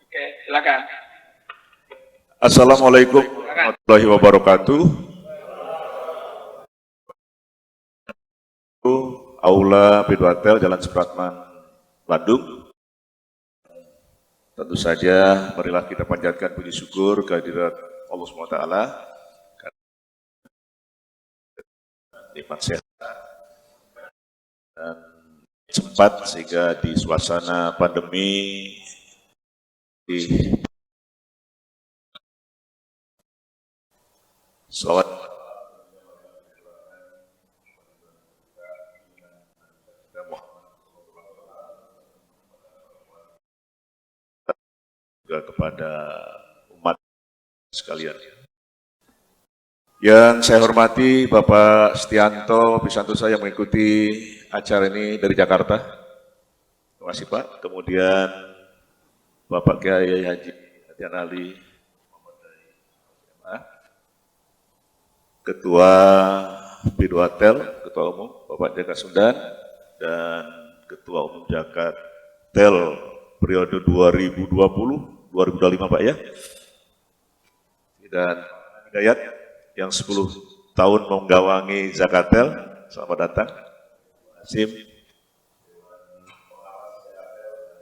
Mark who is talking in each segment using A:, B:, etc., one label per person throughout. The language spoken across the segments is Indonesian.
A: Oke, silakan.
B: Assalamualaikum warahmatullahi wabarakatuh. Aula Bidwatel Jalan Supratman, Bandung. Tentu saja marilah kita panjatkan puji syukur kehadirat Allah SWT nikmat sehat dan sempat sehingga di suasana pandemi di selawat juga kepada umat sekalian. Yang saya hormati Bapak Setianto Pisanto saya mengikuti acara ini dari Jakarta. Terima kasih Pak. Kemudian Bapak Kiai Haji Hadian Ali, Ketua Bidwatel, Ketua Umum Bapak Jaka Sundan, dan Ketua Umum Jakatel periode 2020-2025 Pak ya. Dan Hidayat yang 10 tahun menggawangi Zakatel, selamat datang. Sim,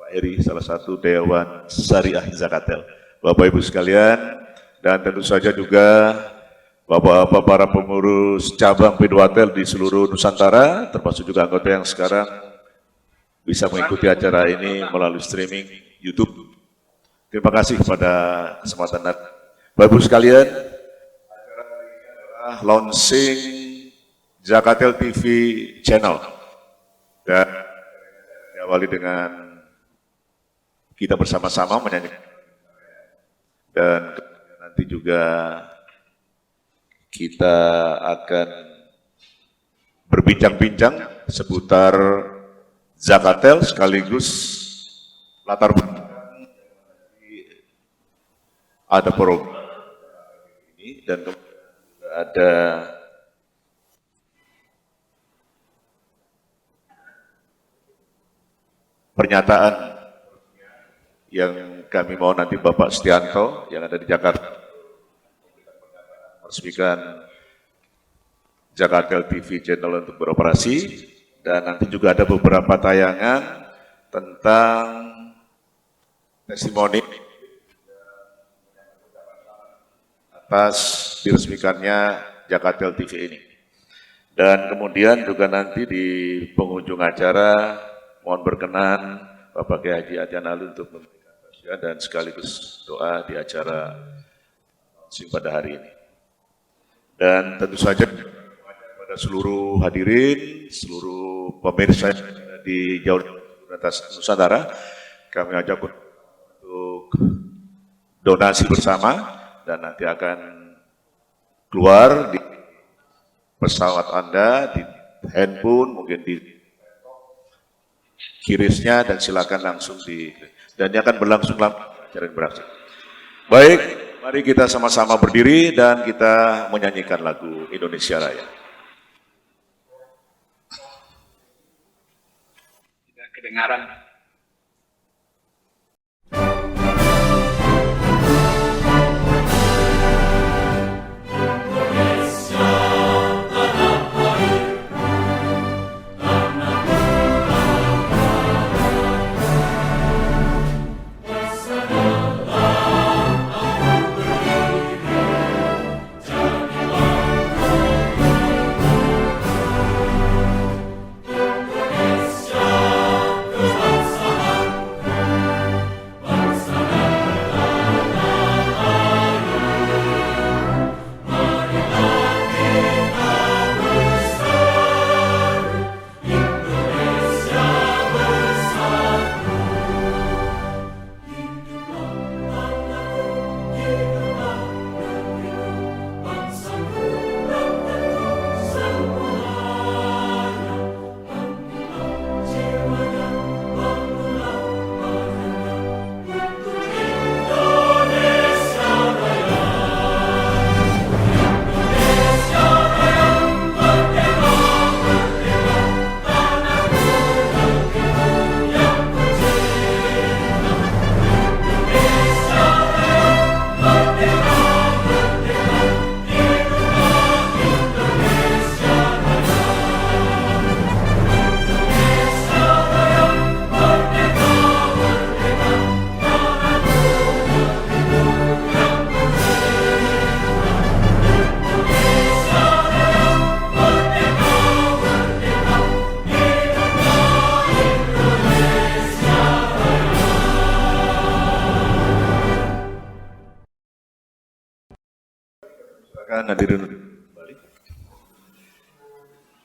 B: Pak Eri, salah satu Dewan Syariah Zakatel. Bapak Ibu sekalian, dan tentu saja juga Bapak-bapak para pengurus cabang Bidwatel di seluruh Nusantara, termasuk juga anggota yang sekarang bisa mengikuti acara ini melalui streaming YouTube. Terima kasih kepada kesempatan dan Bapak Ibu sekalian, launching Zakatel TV channel dan diawali dengan kita bersama-sama menyanyikan dan nanti juga kita akan berbincang-bincang seputar Zakatel sekaligus latar belakang ada program ini dan ada pernyataan yang kami mau nanti Bapak Setianto yang ada di Jakarta meresmikan Zakatel TV channel untuk beroperasi, dan nanti juga ada beberapa tayangan tentang testimoni atas diresmikannya Zakatel TV ini. Dan kemudian juga nanti di penghujung acara mohon berkenan Bapak Kiai Haji Hadian Ali untuk memberikan tausiah dan sekaligus doa di acara pada hari ini. Dan tentu saja kepada seluruh hadirin, seluruh pemirsa di jauh atas Nusantara, kami ajak untuk donasi bersama dan nanti akan keluar di pesawat Anda, di handphone, mungkin di kirisnya, dan silakan langsung dan ini akan berlangsung lama acara beraksi. Baik, mari kita sama-sama berdiri dan kita menyanyikan lagu Indonesia Raya.
A: Tidak kedengaran.
B: Silakan hadirin kembali.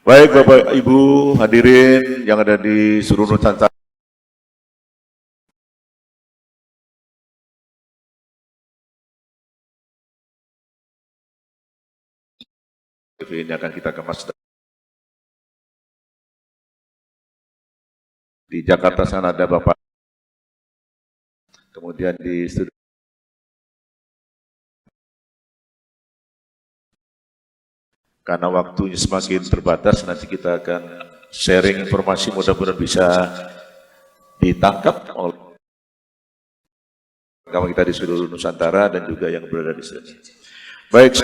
B: Baik Bapak Ibu hadirin yang ada di seluruh Nusantara. TV ini akan kita kemas. Di Jakarta sana ada Bapak. Kemudian di studio. Karena waktunya semakin terbatas, nanti kita akan sharing informasi mudah-mudahan bisa ditangkap oleh kawan kita di seluruh Nusantara dan juga yang berada di sini. Baik,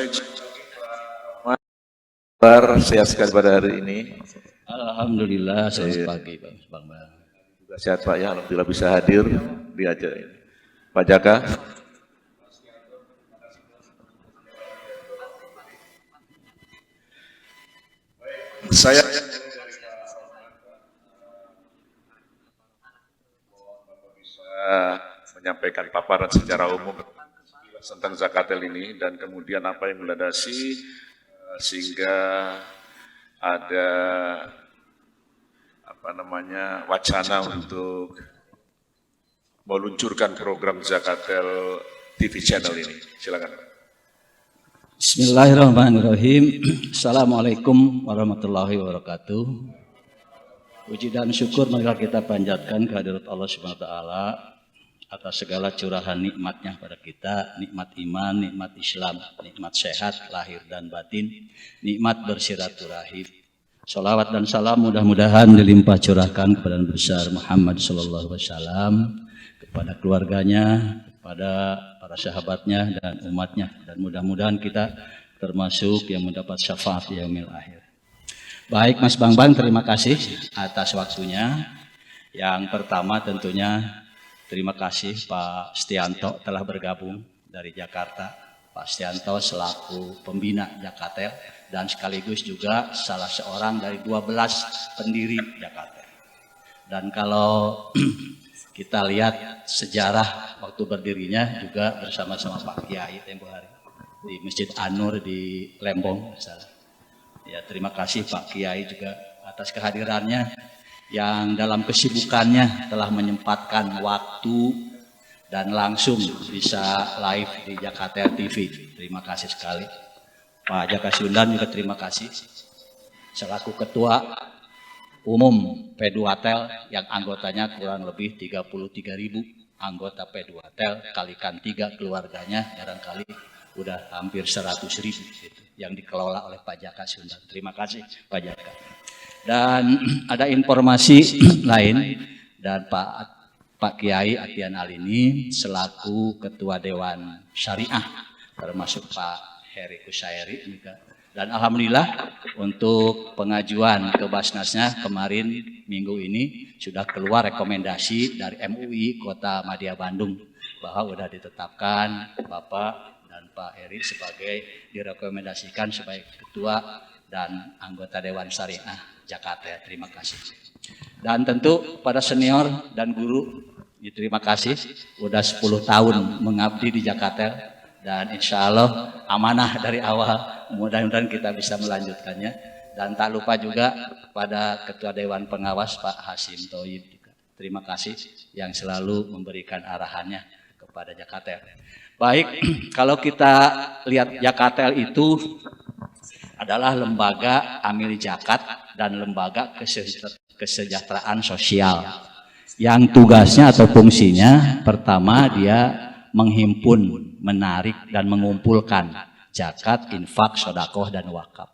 B: sehat sekali pada hari ini.
C: Alhamdulillah, selamat pagi Pak Bang.
B: Juga sehat Pak ya, alhamdulillah bisa hadir di acara ini. Pak Jaka. Saya bisa menyampaikan paparan secara umum tentang Zakatel ini dan kemudian apa yang melandasi sehingga ada wacana untuk meluncurkan program Zakatel TV channel ini. Silakan.
C: Bismillahirrahmanirrahim. Assalamualaikum warahmatullahi wabarakatuh. Puji dan syukur marilah kita panjatkan kehadirat Allah Subhanahu wa taala atas segala curahan nikmatnya pada kita, nikmat iman, nikmat Islam, nikmat sehat lahir dan batin, nikmat bersiraturahim. Salawat dan salam mudah-mudahan dilimpah curahkan kepada Nabi besar Muhammad sallallahu alaihi wasallam, kepada keluarganya, kepada para sahabatnya dan umatnya, dan mudah-mudahan kita termasuk yang mendapat syafaat yaumil akhir. Baik Mas Bang, terima kasih atas waktunya. Yang pertama tentunya terima kasih Pak Stianto telah bergabung dari Jakarta. Pak Stianto selaku pembina Jakatel dan sekaligus juga salah seorang dari 12 pendiri Jakatel. Dan kalau kita lihat sejarah waktu berdirinya juga bersama-sama Pak Kiai tempo hari di Masjid An-Nur di Lembong. Ya, terima kasih Pak Kiai juga atas kehadirannya yang dalam kesibukannya telah menyempatkan waktu dan langsung bisa live di Jakatel TV. Terima kasih sekali. Pak Jaka Sundan juga terima kasih selaku Ketua Umum P2Tel yang anggotanya kurang lebih 33.000 anggota P2Tel, kalikan 3 keluarganya barangkali udah hampir 100.000 gitu, yang dikelola oleh Pak Jaka Sundan. Terima kasih Pak Jaka. Dan ada informasi lain dan Pak Kiai Atian Alini selaku Ketua Dewan Syariah, termasuk Pak Heri Kusairi juga. Dan alhamdulillah untuk pengajuan ke Basnasnya kemarin minggu ini sudah keluar rekomendasi dari MUI Kota Madya Bandung bahwa sudah ditetapkan Bapak dan Pak Heri sebagai direkomendasikan sebagai Ketua dan anggota Dewan Syariah Jakarta. Terima kasih. Dan tentu pada senior dan guru terima kasih udah 10 tahun mengabdi di Jakarta. Dan insya Allah amanah dari awal, mudah-mudahan kita bisa melanjutkannya. Dan tak lupa juga pada Ketua Dewan Pengawas Pak Hasim Thoyib juga. Terima kasih yang selalu memberikan arahannya kepada Jakatel. Baik, kalau kita lihat Jakatel itu adalah lembaga amil zakat dan lembaga kesejahteraan sosial. Yang tugasnya atau fungsinya pertama dia menghimpun, menarik dan mengumpulkan zakat, infak, sedekah dan wakaf.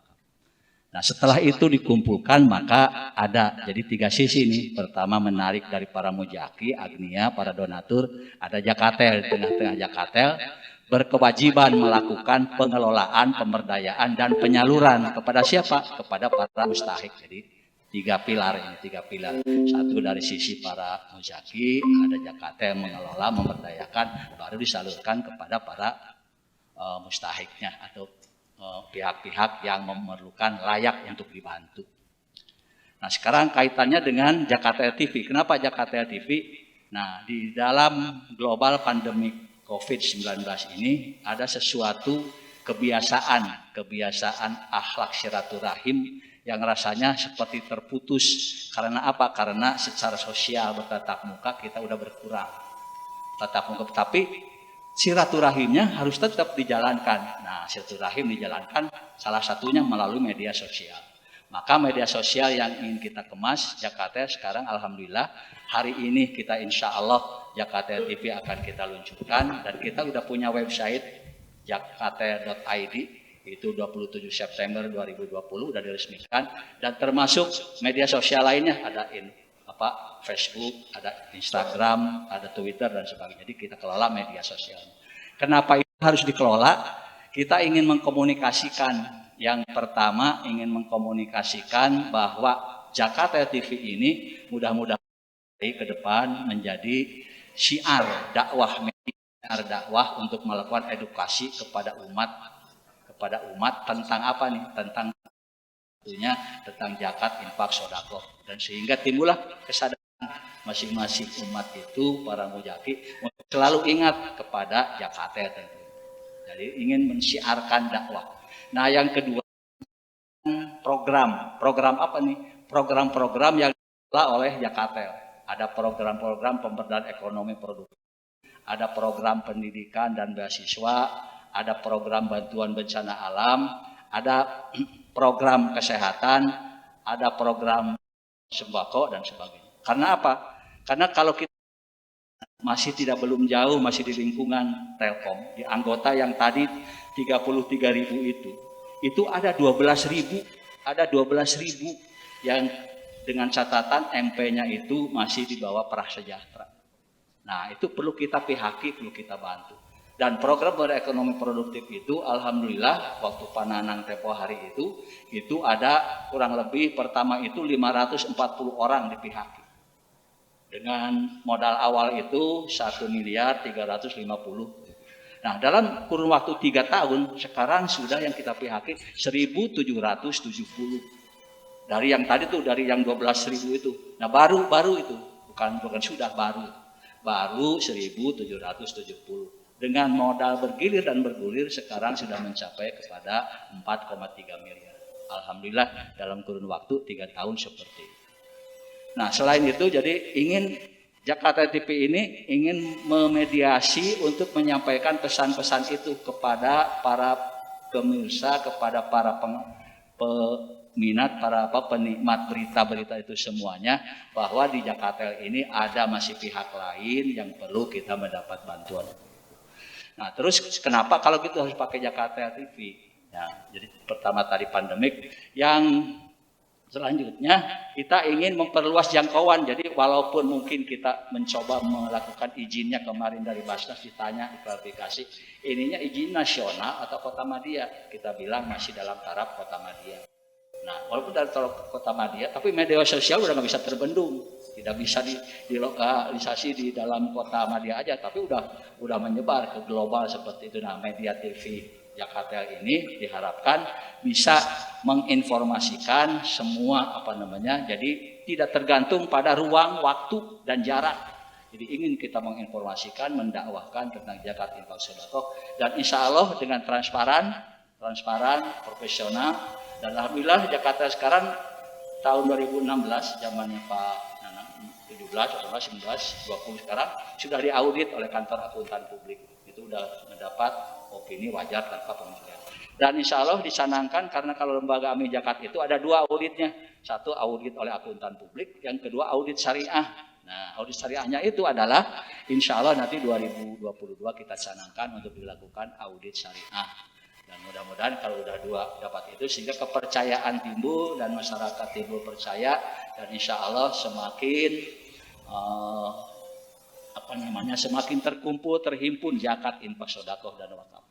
C: Nah setelah itu dikumpulkan maka ada jadi 3 sisi nih. Pertama menarik dari para mujaki, agnia, para donatur. Ada Jakatel, di tengah-tengah Jakatel berkewajiban melakukan pengelolaan, pemberdayaan dan penyaluran kepada siapa? Kepada para mustahik. Jadi 3 pilar ini, 3 pilar. Satu dari sisi para muzaki, ada Jakatel mengelola, memberdayakan, baru disalurkan kepada para mustahiknya atau pihak-pihak yang memerlukan layak untuk dibantu. Nah sekarang kaitannya dengan Jakatel TV. Kenapa Jakatel TV? Nah di dalam global pandemi COVID-19 ini ada sesuatu kebiasaan akhlak silaturahim yang rasanya seperti terputus. Karena apa? Karena secara sosial bertatap muka kita udah berkurang. Tatap muka, tapi silaturahimnya harus tetap dijalankan. Nah, silaturahim dijalankan salah satunya melalui media sosial. Maka media sosial yang ingin kita kemas, Jakarta sekarang alhamdulillah hari ini kita insya Allah Jakarta TV akan kita luncurkan, dan kita udah punya website jakarta.id, itu 27 September 2020 udah diresmikan, dan termasuk media sosial lainnya ada Facebook, ada Instagram, ada Twitter dan sebagainya. Jadi kita kelola media sosial. Kenapa itu harus dikelola? Kita ingin mengkomunikasikan, yang pertama ingin mengkomunikasikan bahwa Jakarta TV ini mudah-mudahan ke depan menjadi syiar dakwah, syiar dakwah untuk melakukan edukasi kepada umat tentang apa nih? Tentang zakat, infak, sedekah, dan sehingga timbullah kesadaran masing-masing umat itu, para mujaki, untuk selalu ingat kepada Jakarta tentu. Jadi ingin mensyiarkan dakwah. Nah, yang kedua, program apa nih? Program-program yang dikelola oleh Jakarta. Ada program-program pemberdayaan ekonomi produktif, ada program pendidikan dan beasiswa, ada program bantuan bencana alam, ada program kesehatan, ada program sembako dan sebagainya. Karena apa? Karena kalau kita belum jauh, masih di lingkungan Telkom, di anggota yang tadi 33.000 itu ada 12.000 yang dengan catatan MP-nya itu masih di bawah prasejahtera. Nah, itu perlu kita pihaki, perlu kita bantu. Dan program berekonomi produktif itu alhamdulillah waktu Pananang tempo hari itu ada kurang lebih pertama itu 540 orang dipihaki. Dengan modal awal itu 1.350.000.000. Nah, dalam kurun waktu 3 tahun sekarang sudah yang kita pihaki 1.770. Dari yang tadi tuh, dari yang 12.000 itu. Nah, baru itu, bukan sudah baru 1.770. Dengan modal bergilir dan bergulir sekarang sudah mencapai kepada 4,3 miliar. Alhamdulillah dalam kurun waktu 3 tahun seperti itu. Nah, selain itu jadi Jakarta TV ini ingin memediasi untuk menyampaikan pesan-pesan itu kepada para pemirsa, kepada para peminat, para penikmat berita-berita itu semuanya, bahwa di Jakarta ini ada masih pihak lain yang perlu kita mendapat bantuan. Nah, terus kenapa kalau gitu harus pakai Jakarta TV? Ya, jadi pertama tadi pandemik, yang selanjutnya kita ingin memperluas jangkauan. Jadi walaupun mungkin kita mencoba melakukan izinnya kemarin dari Basnas ditanya, diklarifikasi, ininya izin nasional atau Kota Madia? Kita bilang masih dalam taraf Kota Madia. Nah, walaupun dari Kota Madia, tapi media sosial udah nggak bisa terbendung, tidak bisa dilokalisasi di dalam Kota Madia aja, tapi udah menyebar ke global seperti itu. Nah, media TV Jakarta ini diharapkan bisa menginformasikan semua jadi tidak tergantung pada ruang, waktu, dan jarak. Jadi ingin kita menginformasikan, mendakwahkan tentang zakat, infak, sedekah, dan insya Allah dengan transparan, profesional. Dan alhamdulillah Jakarta sekarang tahun 2016 zamannya Pak Nanang 17, 18, 19, 20 sekarang sudah diaudit oleh kantor akuntan publik. Itu sudah mendapat opini wajar tanpa penilaian. Dan insya Allah dicanangkan, karena kalau lembaga AMI Jakarta itu ada 2 auditnya. Satu audit oleh akuntan publik, yang kedua audit syariah. Nah, audit syariahnya itu adalah insya Allah nanti 2022 kita canangkan untuk dilakukan audit syariah. Dan mudah-mudahan kalau udah 2 dapat itu, sehingga kepercayaan timbul dan masyarakat timbul percaya, dan insya Allah semakin semakin terkumpul, terhimpun zakat, infak, sedekah, dan wakaf.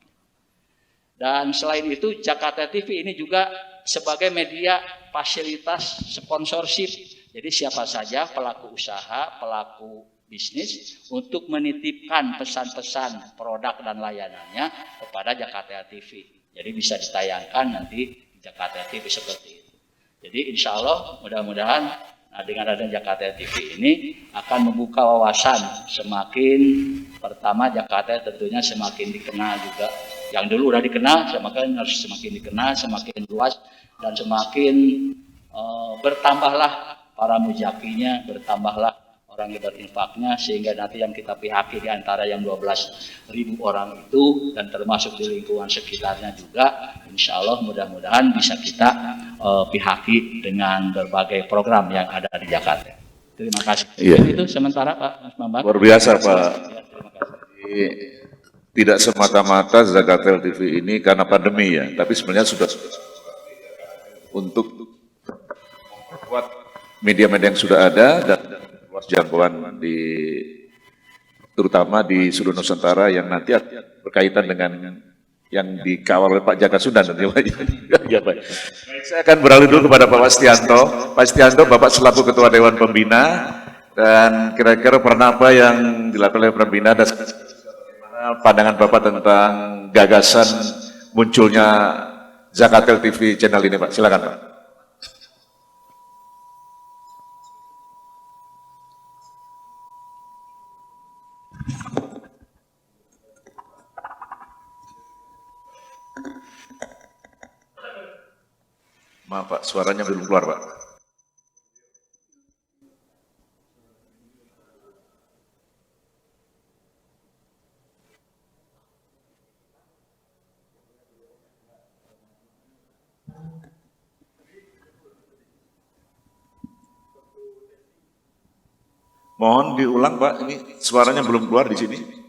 C: Dan selain itu Jakarta TV ini juga sebagai media fasilitas sponsorship. Jadi siapa saja pelaku usaha, pelaku bisnis untuk menitipkan pesan-pesan produk dan layanannya kepada Jakarta TV. Jadi bisa ditayangkan nanti di Jakarta TV seperti itu. Jadi insya Allah mudah-mudahan dengan adanya Jakarta TV ini akan membuka wawasan. Semakin pertama Jakarta tentunya semakin dikenal juga Yang dulu udah dikenal, semakin harus semakin dikenal, semakin luas, dan semakin bertambahlah para mujakinya, bertambahlah orang yang berinfaknya, sehingga nanti yang kita pihaki di antara yang 12.000 orang itu dan termasuk di lingkungan sekitarnya juga, insya Allah mudah-mudahan bisa kita pihaki dengan berbagai program yang ada di Jakarta. Terima kasih.
B: Iya.
C: Itu sementara Pak Mas Bambang.
B: Luar biasa Pak.
C: Ya, terima kasih.
B: Tidak semata-mata Zakatel TV ini karena pandemi ya, tapi sebenarnya sudah untuk memperkuat media-media yang sudah ada dan luas jangkauan terutama di seluruh Nusantara yang nanti berkaitan dengan yang dikawal oleh Pak Jaka Sunan nanti. Ya, Pak. Saya akan beralih dulu kepada Pak Stianto. Pak Stianto, Bapak selaku Ketua Dewan Pembina, dan kira-kira peran apa yang dilakukan oleh Pembina dan pandangan Bapak tentang gagasan munculnya Zakatel TV channel ini, Pak. Silakan, Pak. Maaf Pak, suaranya belum keluar Pak. Mohon diulang Pak, ini suaranya belum keluar di sini.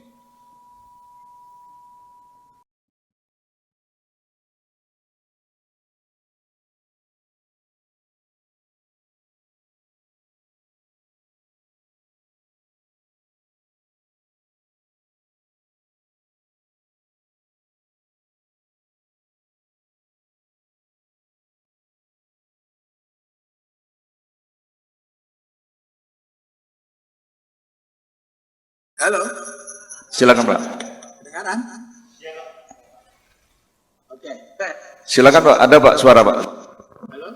A: Halo,
B: Silakan Pak.
A: kedengaran? Oke.
B: Silakan Pak, ada Pak suara Pak.
A: Halo.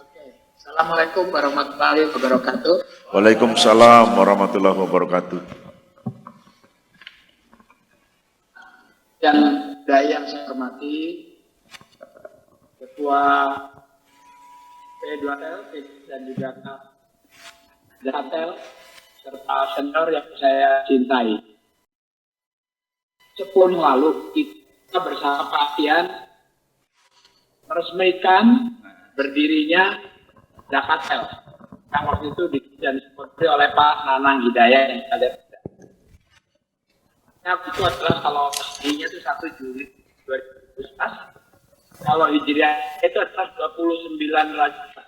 A: Oke. Assalamualaikum warahmatullahi wabarakatuh.
B: Waalaikumsalam warahmatullahi wabarakatuh.
A: Yang saya hormati Ketua P2L dan juga Zakatel serta senior yang saya cintai. Sepuluh lalu kita bersama Pak Tian meresmikan berdirinya Zakatel yang waktu itu disponsori oleh Pak Nanang Hidayat yang kalian lihat. Nah, itu adalah kalau pastinya itu 1 Juli 2011. Kalau Hijriah itu adalah 29 Rajab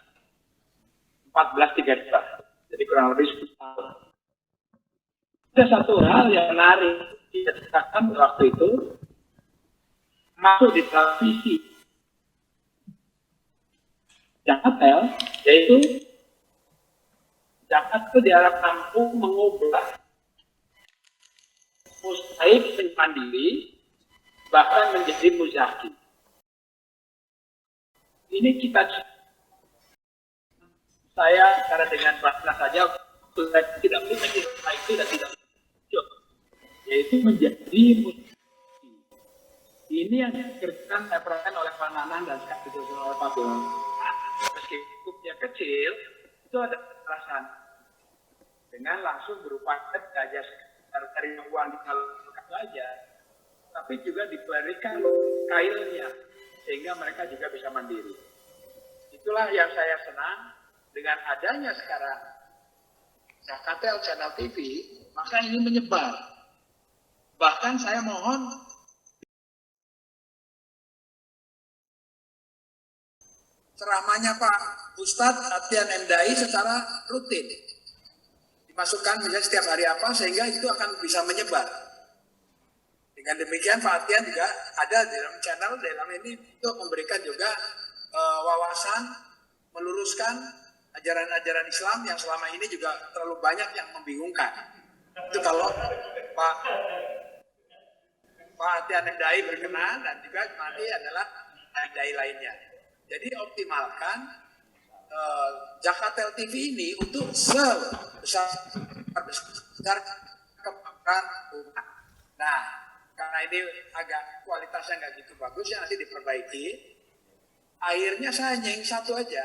A: 1432. Jadi kurang lebih 10 tahun. Ada satu hal yang menarik diceritakan waktu itu masuk di televisi Zakatel, yaitu zakat itu diharap mampu mengubah mustahik mandiri bahkan menjadi muzaki. Ini kita saya cara dengan bahasa saja tidak punya itu dan tidak yaitu menjadi muzaki. Ini yang dikerjakan oleh Pak Nanang dan sekaligus oleh Pak Bung. Meskipun dia kecil, itu ada perasaan dengan langsung berupa gajah dari uang disalurkan saja, tapi juga diberikan kailnya sehingga mereka juga bisa mandiri. Itulah yang saya senang dengan adanya sekarang Zakatel Channel TV, maka ini menyebar. Bahkan saya mohon ceramahnya Pak Ustadz Atian Endai secara rutin dimasukkan misalnya setiap hari apa sehingga itu akan bisa menyebar. Dengan demikian Pak Atian juga ada di dalam channel dalam ini untuk memberikan juga wawasan, meluruskan ajaran-ajaran Islam yang selama ini juga terlalu banyak yang membingungkan. Itu kalau Pak Atian Endai berkenan dan juga nanti adalah Endai lainnya. Jadi optimalkan Zakatel TV ini untuk sebesar kemampuan umat. Nah, karena ini agak kualitasnya nggak gitu bagus ya nanti diperbaiki. Akhirnya saya nyeng satu aja,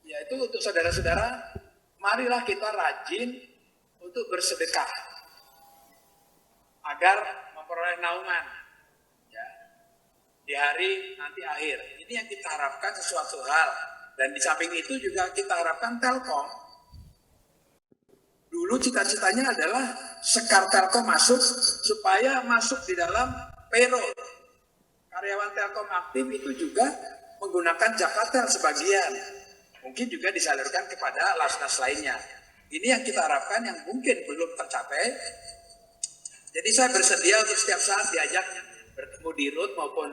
A: yaitu untuk saudara-saudara, marilah kita rajin untuk bersedekah agar memperoleh naungan ya, di hari nanti akhir. Ini yang kita harapkan sesuatu hal. Dan di samping itu juga kita harapkan Telkom. Dulu cita-citanya adalah Sekar Telkom masuk supaya masuk di dalam payroll. Karyawan Telkom aktif itu juga menggunakan Jakatel sebagian. Mungkin juga disalurkan kepada las-las lainnya. Ini yang kita harapkan yang mungkin belum tercapai. Jadi saya bersedia untuk setiap saat diajak bertemu di RUT maupun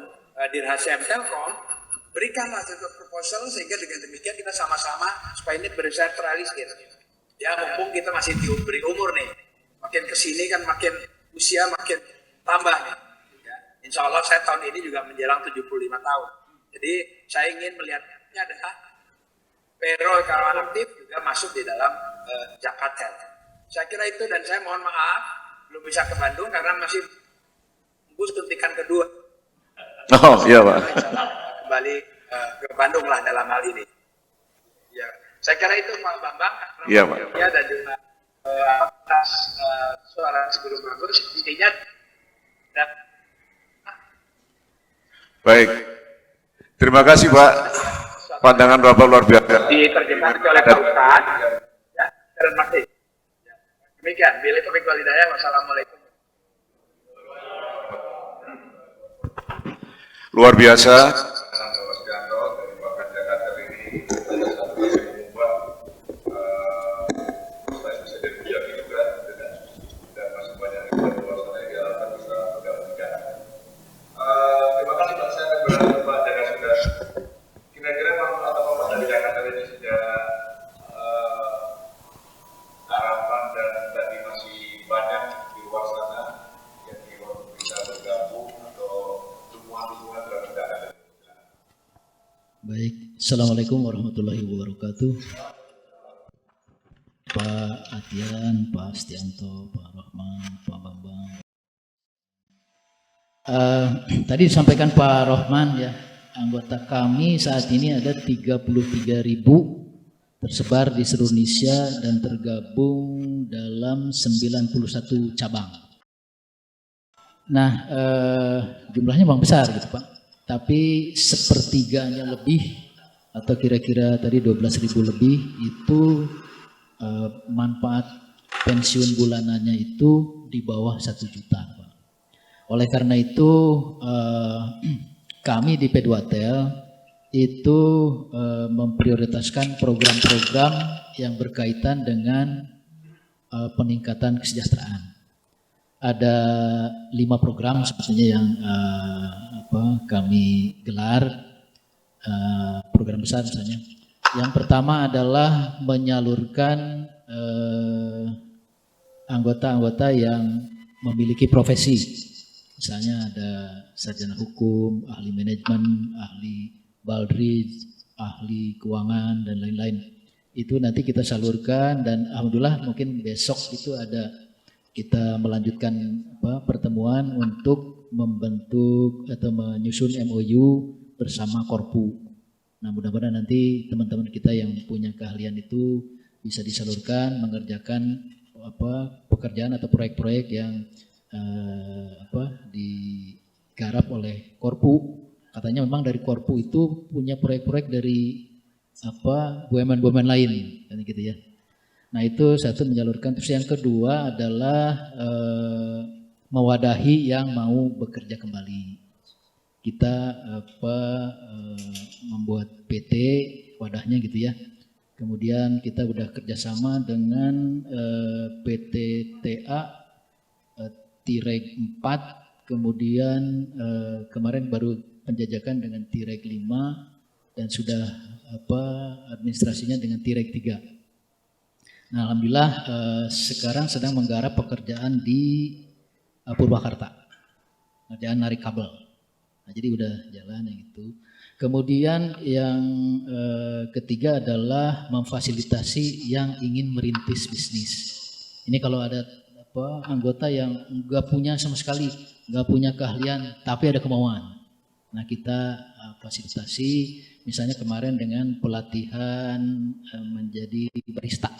A: di Rahasiam Telkom. Berikanlah proposal sehingga dengan demikian kita sama-sama supaya ini bersentralisir. Ya mumpung kita masih diberi umur nih. Makin kesini kan makin usia makin tambah nih. Ya, insya Allah saya tahun ini juga menjelang 75 tahun. Jadi saya ingin melihatnya adalah payroll karyawan aktif juga masuk di dalam Jakatel. Saya kira itu dan saya mohon maaf belum bisa ke Bandung karena masih tunggu suntikan kedua.
B: Oh iya Pak.
A: Kembali ke Bandung lah dalam hal ini. Ya, saya kira itu Pak Bambang.
B: Iya Pak.
A: Ya dan juga atas suara sebelum bagus intinya. Dan,
B: Baik. Terima kasih Pak. Pandangan Bapak luar biasa.
A: Diterjemahkan oleh Pak Ustaz. Ya, terima kasih. Ya, demikian. Bila taufiq wal hidayah. Wassalamualaikum.
B: Luar biasa.
C: Baik, Assalamualaikum warahmatullahi wabarakatuh. Pak Atian, Pak Astianto, Pak Rohman, Pak Bambang. Tadi disampaikan Pak Rohman ya, anggota kami saat ini ada 33.000 tersebar di seluruh Indonesia dan tergabung dalam 91 cabang. Nah, jumlahnya memang besar gitu Pak. Tapi sepertiganya lebih atau kira-kira tadi 12.000 lebih itu manfaat pensiun bulanannya itu di bawah 1 juta. Pak. Oleh karena itu kami di P2Tel itu memprioritaskan program-program yang berkaitan dengan peningkatan kesejahteraan. Ada 5 program sebetulnya yang kami gelar, program besar misalnya. Yang pertama adalah menyalurkan anggota-anggota yang memiliki profesi. Misalnya ada sarjana hukum, ahli manajemen, ahli baldrij, ahli keuangan, dan lain-lain. Itu nanti kita salurkan dan alhamdulillah mungkin besok itu ada kita melanjutkan pertemuan untuk membentuk atau menyusun MOU bersama Korpu. Nah mudah-mudahan nanti teman-teman kita yang punya keahlian itu bisa disalurkan mengerjakan pekerjaan atau proyek-proyek yang digarap oleh Korpu. Katanya memang dari Korpu itu punya proyek-proyek dari BUMN-BUMN lain, kan gitu ya. Nah itu satu menyalurkan. Terus yang kedua adalah mewadahi yang mau bekerja kembali. Kita membuat PT wadahnya gitu ya. Kemudian kita udah kerjasama dengan PT TA Tireg 4, kemudian kemarin baru penjajakan dengan Tireg 5 dan sudah administrasinya dengan Tireg 3. Nah, alhamdulillah sekarang sedang menggarap pekerjaan di Purwakarta, pekerjaan narik kabel. Nah, jadi udah jalan yang itu. Kemudian yang ketiga adalah memfasilitasi yang ingin merintis bisnis. Ini kalau ada
D: anggota yang nggak punya sama sekali, nggak punya keahlian, tapi ada kemauan. Nah kita fasilitasi, misalnya kemarin dengan pelatihan menjadi barista,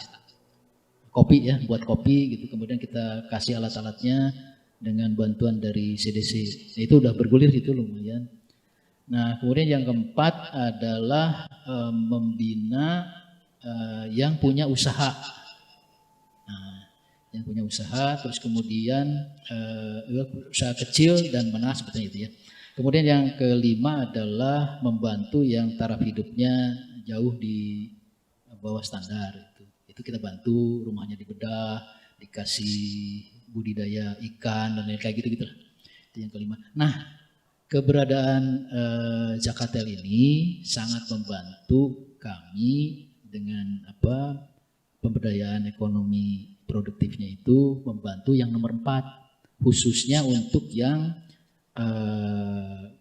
D: kopi ya, buat kopi gitu. Kemudian kita kasih alat-alatnya dengan bantuan dari CDC. Nah, itu udah bergulir itu lumayan. Nah kemudian yang keempat adalah membina yang punya usaha. Yang punya usaha, terus kemudian usaha kecil dan menengah seperti itu ya. Kemudian yang kelima adalah membantu yang taraf hidupnya jauh di bawah standar itu kita bantu, rumahnya dibedah, dikasih budidaya ikan dan lain kayak gitu lah. Itu yang kelima. Nah keberadaan Zakatel ini sangat membantu kami dengan pemberdayaan ekonomi produktifnya itu, membantu yang nomor 4 khususnya untuk yang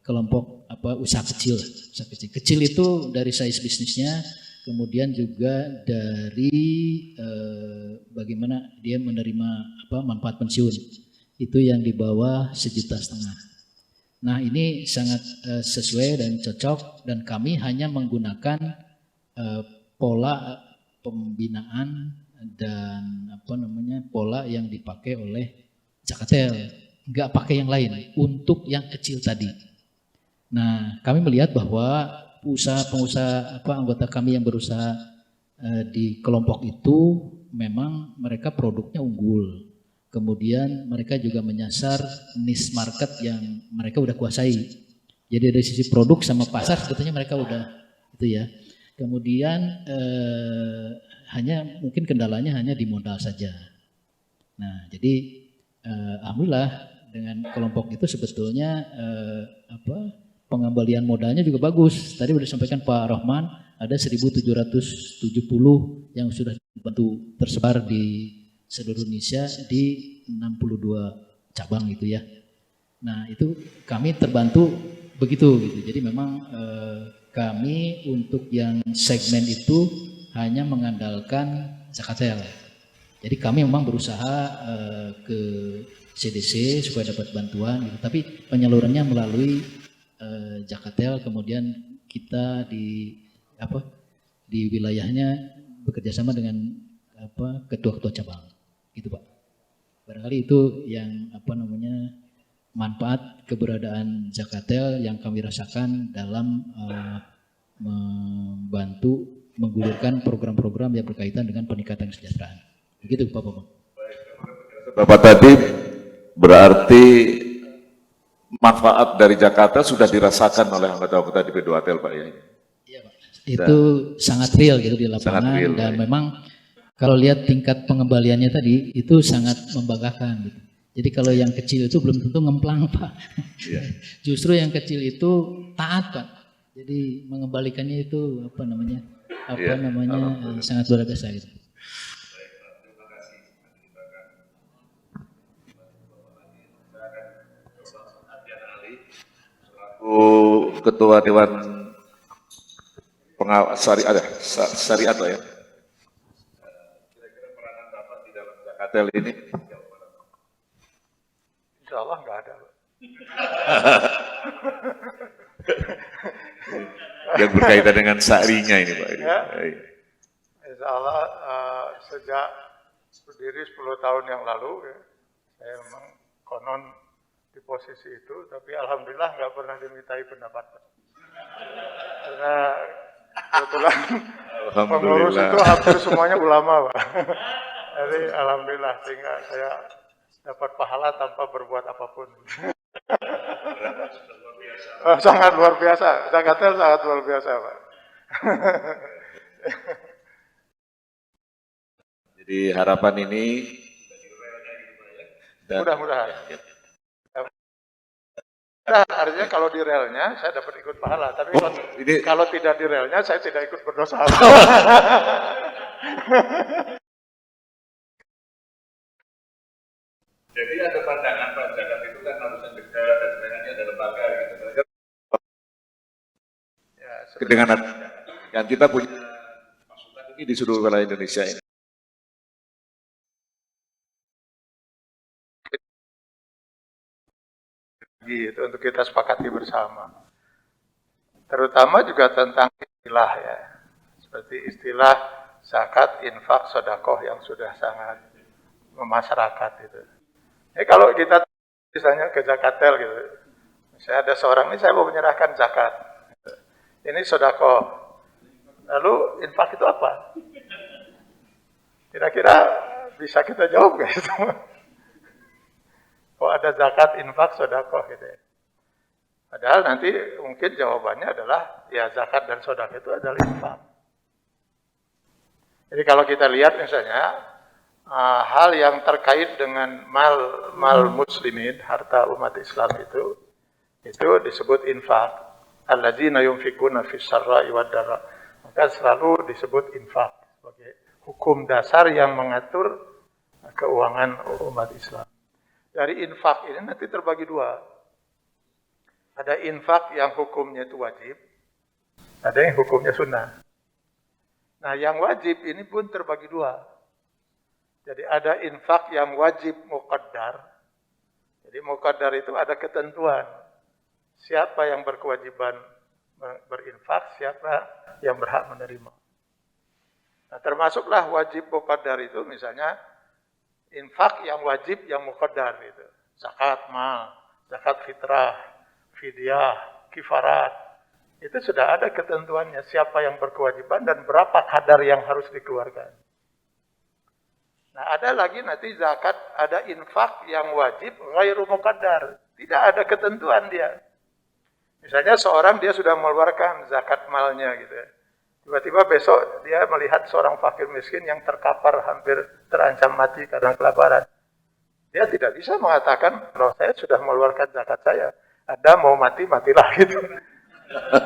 D: kelompok usaha kecil. Kecil itu dari size bisnisnya, kemudian juga dari bagaimana dia menerima manfaat pensiun itu yang di bawah 1,5 juta. Nah ini sangat sesuai dan cocok, dan kami hanya menggunakan pola pembinaan dan pola yang dipakai oleh Zakatel, nggak pakai yang lain untuk yang kecil tadi. Nah kami melihat bahwa pengusaha anggota kami yang berusaha di kelompok itu memang mereka produknya unggul. Kemudian mereka juga menyasar niche market yang mereka udah kuasai. Jadi dari sisi produk sama pasar sebetulnya mereka udah itu ya. Kemudian hanya mungkin kendalanya hanya di modal saja. Nah jadi alhamdulillah dengan kelompok itu sebetulnya pengembalian modalnya juga bagus. Tadi sudah disampaikan Pak Rohman ada 1.770 yang sudah dibantu tersebar di seluruh Indonesia di 62 cabang gitu ya. Nah itu kami terbantu begitu gitu. Jadi memang kami untuk yang segmen itu hanya mengandalkan Zakatel. Jadi kami memang berusaha ke CDC supaya dapat bantuan gitu. Tapi penyalurannya melalui Zakatel, kemudian kita di wilayahnya bekerjasama dengan ketua-ketua cabang. Gitu Pak. Barangkali itu yang manfaat keberadaan Zakatel yang kami rasakan dalam membantu menggulirkan program-program yang berkaitan dengan peningkatan kesejahteraan. Begitu Pak Bambang.
B: Bapak tadi berarti manfaat dari Jakarta sudah dirasakan oleh anggota-anggota di P2Tel Pak ya?
D: Iya Pak. Itu sangat real gitu di lapangan real, dan memang kalau lihat tingkat pengembaliannya tadi itu sangat membanggakan gitu. Jadi kalau yang kecil itu belum tentu ngemplang Pak. Yeah. Justru yang kecil itu taat Pak. Jadi mengembalikannya itu sangat luar biasa gitu.
B: Ketua Dewan Pengawas Syariat lah ya. Kira-kira peranan Bapak di dalam Zakatel ini?
E: Insya Allah nggak ada.
B: Yang berkaitan dengan syarinya ini Pak.
E: Ya, insya Allah sejak berdiri 10 tahun yang lalu ya, saya memang konon di posisi itu, tapi alhamdulillah nggak pernah dimintai pendapat. Karena kebetulan pengurus itu hampir semuanya ulama Pak. Jadi alhamdulillah sehingga saya dapat pahala tanpa berbuat apapun. Sangat luar biasa, Zakatel sangat luar biasa Pak.
B: Jadi harapan ini
E: mudah-mudahan. Nah, artinya kalau di relnya saya dapat ikut pahala, tapi kalau tidak di relnya saya tidak ikut berdosa.
B: Jadi ada pandangan Pak, Jakarta itu kan harusnya dekat dan sebenarnya ada lembaga gitu. Ya, dengan yang kita punya pasukan ini di seluruh wilayah Indonesia ini.
E: itu untuk kita sepakati bersama. Terutama juga tentang istilah ya, seperti istilah zakat, infak, sedekah yang sudah sangat memasyarakat itu. Kalau kita misalnya ke Zakatel gitu, misalnya ada seorang ini saya mau menyerahkan zakat, ini sedekah, lalu infak itu apa? Kira-kira bisa kita jawab nggak itu? Oh ada zakat, infak, sedekah gitu ya. Padahal nanti mungkin jawabannya adalah ya zakat dan sedekah itu adalah infak. Jadi kalau kita lihat misalnya hal yang terkait dengan mal muslimin, harta umat Islam itu disebut infak. Alladzina yunfikuna fis sarra'i wad dharra. Maka selalu disebut infak sebagai hukum dasar yang mengatur keuangan umat Islam. Dari infak ini nanti terbagi dua. Ada infak yang hukumnya itu wajib, ada yang hukumnya sunnah. Nah, yang wajib ini pun terbagi dua. Jadi ada infak yang wajib muqaddar. Jadi muqaddar itu ada ketentuan. Siapa yang berkewajiban berinfak, siapa yang berhak menerima. Nah, termasuklah wajib muqaddar itu misalnya infak yang wajib yang muqaddar itu. Zakat mal, zakat fitrah, fidyah, kifarat, itu sudah ada ketentuannya siapa yang berkewajiban dan berapa kadar yang harus dikeluarkan. Nah ada lagi nanti zakat, ada infak yang wajib ghairu muqaddar, tidak ada ketentuan dia. Misalnya seorang dia sudah mengeluarkan zakat malnya gitu ya. Tiba-tiba besok dia melihat seorang fakir miskin yang terkapar hampir terancam mati karena kelaparan. Dia tidak bisa mengatakan kalau saya sudah mengeluarkan zakat saya. Ada mau mati, matilah gitu.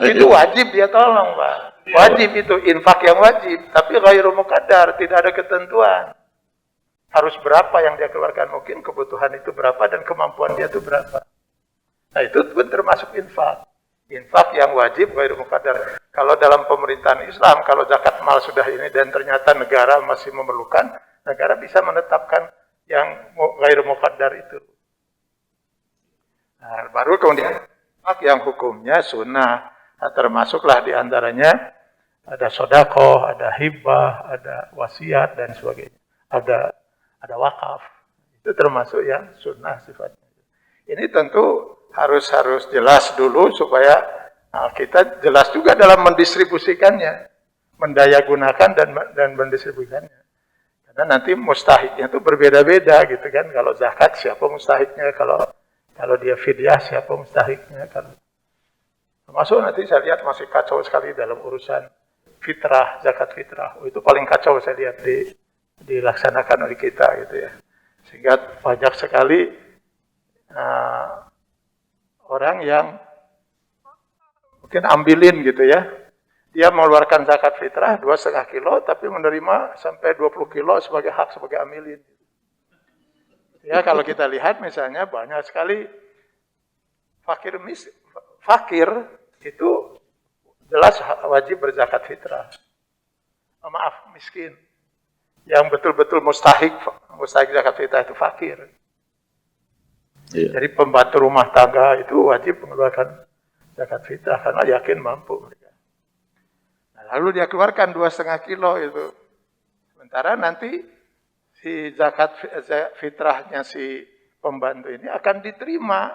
E: Itu wajib dia tolong, Pak. Wajib itu, infak yang wajib. Tapi ghairu muqaddar, tidak ada ketentuan. Harus berapa yang dia keluarkan. Mungkin kebutuhan itu berapa dan kemampuan dia itu berapa. Nah itu pun termasuk infak. Infak yang wajib ghairu muqaddar. Kalau dalam pemerintahan Islam, kalau zakat mal sudah ini dan ternyata negara masih memerlukan, negara bisa menetapkan yang ghairu muqaddar itu. Nah, baru kemudian yang hukumnya sunnah, nah, termasuklah diantaranya ada sedekah, ada hibah, ada wasiat dan sebagainya, ada wakaf, itu termasuk yang sunnah sifatnya. Ini tentu harus jelas dulu supaya kita jelas juga dalam mendistribusikannya, mendayagunakan dan mendistribusikannya. Karena nanti mustahiknya itu berbeda-beda gitu kan. Kalau zakat siapa mustahiknya, kalau dia fidyah siapa mustahiknya. Termasuk nanti saya lihat masih kacau sekali dalam urusan fitrah, zakat fitrah. Itu paling kacau saya lihat dilaksanakan oleh kita gitu ya. Sehingga banyak sekali orang yang mungkin ambilin gitu ya. Dia mengeluarkan zakat fitrah 2,5 kilo tapi menerima sampai 20 kilo sebagai hak sebagai amilin. Ya kalau kita lihat misalnya banyak sekali fakir itu jelas wajib berzakat fitrah. Maaf, miskin. Yang betul-betul mustahik zakat fitrah itu fakir. Iya. Jadi pembantu rumah tangga itu wajib mengeluarkan zakat fitrah karena yakin mampu mereka. Nah, lalu dia keluarkan 2,5 kilo itu. Sementara nanti si zakat fitrahnya si pembantu ini akan diterima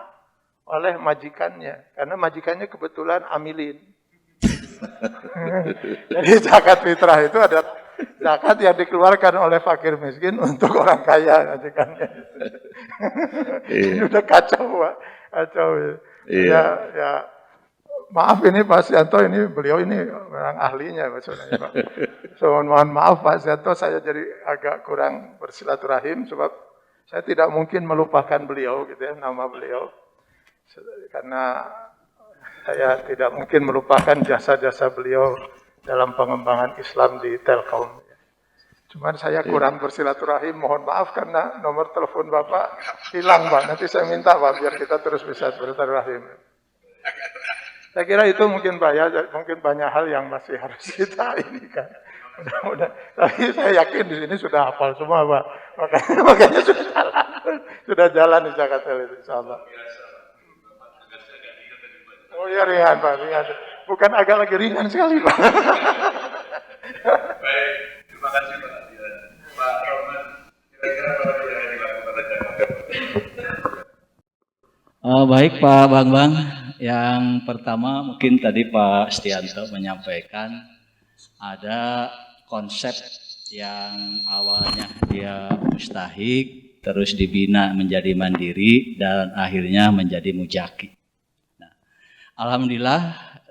E: oleh majikannya. Karena majikannya kebetulan amilin. Jadi zakat fitrah itu ada zakat yang dikeluarkan oleh fakir miskin untuk orang kaya majikannya. Ini udah kacau, Pak. Kacau.
B: Iya.
E: Ya, maaf ini Pak Sianto, beliau ini orang ahlinya maksudnya Pak. So, mohon maaf Pak Sianto, saya jadi agak kurang bersilaturahim sebab saya tidak mungkin melupakan beliau gitu ya, nama beliau. Karena saya tidak mungkin melupakan jasa-jasa beliau dalam pengembangan Islam di Telkom. Cuman saya kurang bersilaturahim, mohon maaf karena nomor telepon Bapak hilang Pak. Nanti saya minta Pak biar kita terus bisa bersilaturahim. Saya kira itu mungkin banyak hal yang masih harus kita ini kan. Mudah-mudahan. Tapi saya yakin di sini sudah hafal semua Pak. Makanya sudah jalan di Jakarta itu insyaallah. Oh ya Rian, Pak Rian. Bukan agak lagi ringan sekali, Pak.
B: Baik, terima kasih Pak. Pak Roman, kira-kira apa yang dilakukan oleh Jakarta?
C: Baik Pak Bambang, yang pertama mungkin tadi Pak Stianto menyampaikan ada konsep yang awalnya dia mustahik, terus dibina menjadi mandiri, dan akhirnya menjadi mujaki. Nah, alhamdulillah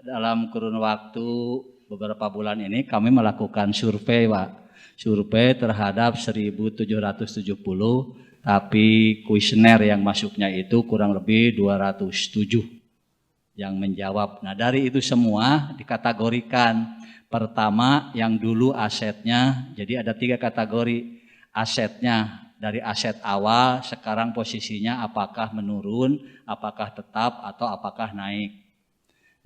C: dalam kurun waktu beberapa bulan ini kami melakukan survei Pak. Survei terhadap 1.770, tapi kuesioner yang masuknya itu kurang lebih 207 yang menjawab. Nah dari itu semua dikategorikan. Pertama yang dulu asetnya, jadi ada 3 kategori asetnya. Dari aset awal sekarang posisinya apakah menurun, apakah tetap atau apakah naik.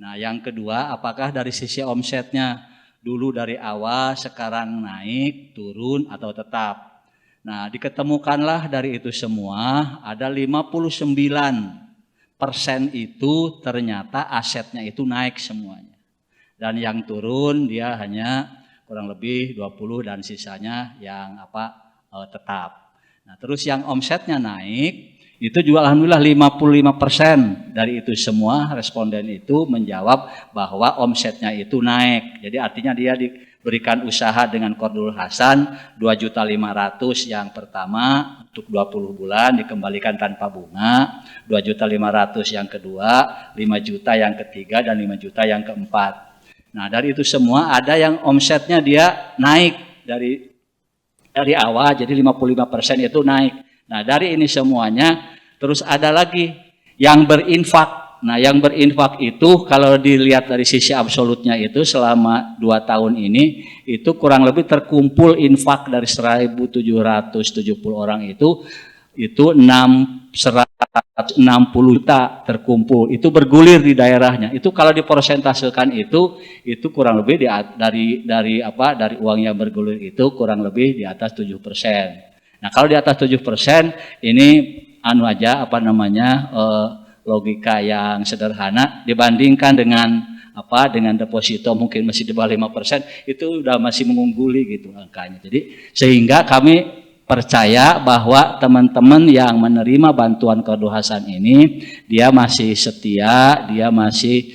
C: Nah yang kedua apakah dari sisi omsetnya, dulu dari awal sekarang naik, turun atau tetap. Nah diketemukanlah dari itu semua ada 59% itu ternyata asetnya itu naik semuanya. Dan yang turun dia hanya kurang lebih 20 dan sisanya yang tetap. Nah, terus yang omsetnya naik itu juga alhamdulillah 55% dari itu semua responden itu menjawab bahwa omsetnya itu naik. Jadi artinya dia diberikan usaha dengan Qardul Hasan 2.500.000 yang pertama untuk 20 bulan dikembalikan tanpa bunga, 2.500.000 yang kedua, 5 juta yang ketiga dan 5 juta yang keempat. Nah dari itu semua ada yang omsetnya dia naik dari awal, jadi 55% itu naik. Nah dari ini semuanya terus ada lagi yang berinfak. Nah yang berinfak itu kalau dilihat dari sisi absolutnya itu selama 2 tahun ini itu kurang lebih terkumpul infak dari 1.770 orang itu 160 juta terkumpul, itu bergulir di daerahnya. Itu kalau dipersentasekan itu kurang lebih dari uang yang bergulir itu kurang lebih di atas 7%. Nah kalau di atas 7% ini logika yang sederhana dibandingkan dengan deposito mungkin masih di bawah 5%, itu udah masih mengungguli gitu angkanya. Jadi sehingga kami percaya bahwa teman-teman yang menerima bantuan Qardul Hasan ini dia masih setia, dia masih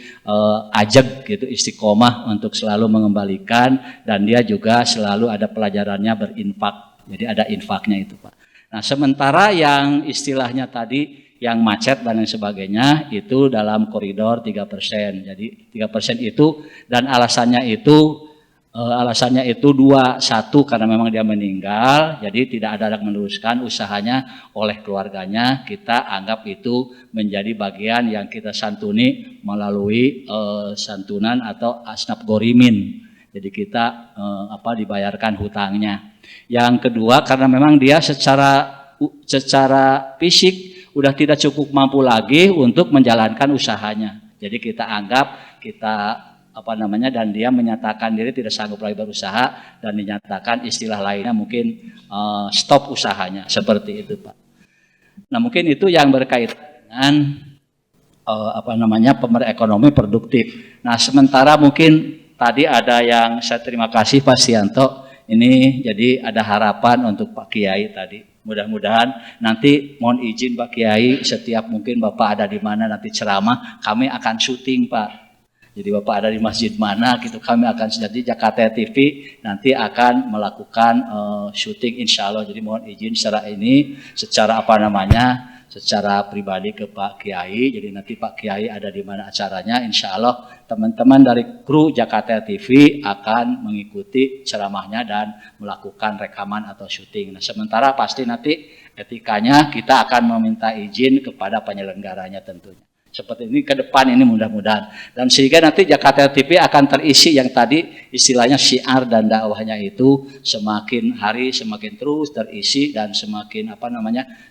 C: ajak gitu, istiqomah untuk selalu mengembalikan, dan dia juga selalu ada pelajarannya berinfak. Jadi ada infaknya itu Pak. Nah sementara yang istilahnya tadi yang macet dan lain sebagainya itu dalam koridor 3%. Jadi 3% itu, dan alasannya itu 2, 1 karena memang dia meninggal, jadi tidak ada yang meneruskan usahanya oleh keluarganya. Kita anggap itu menjadi bagian yang kita santuni melalui santunan atau asnaf gorimin. Jadi kita dibayarkan hutangnya. Yang kedua karena memang dia secara fisik udah tidak cukup mampu lagi untuk menjalankan usahanya. Jadi kita anggap dan dia menyatakan diri tidak sanggup lagi berusaha, dan dinyatakan istilah lainnya mungkin stop usahanya, seperti itu Pak. Nah mungkin itu yang berkaitan dengan pemerintah ekonomi produktif. Nah sementara mungkin tadi ada yang saya terima kasih Pak Stianto, ini jadi ada harapan untuk Pak Kiai tadi. Mudah-mudahan nanti mohon izin Pak Kiai, setiap mungkin Bapak ada di mana nanti ceramah, kami akan syuting Pak. Jadi Bapak ada di masjid mana gitu, kami akan jadi Jakarta TV nanti akan melakukan syuting insya Allah. Jadi mohon izin secara pribadi ke Pak Kiai. Jadi nanti Pak Kiai ada di mana acaranya, insya Allah teman-teman dari kru Jakarta TV akan mengikuti ceramahnya dan melakukan rekaman atau syuting. Nah sementara pasti nanti etikanya kita akan meminta izin kepada penyelenggaranya tentunya. Seperti ini ke depan ini mudah-mudahan. Dan sehingga nanti Jakarta TV akan terisi yang tadi istilahnya syiar dan dakwahnya itu semakin hari semakin terus terisi dan semakin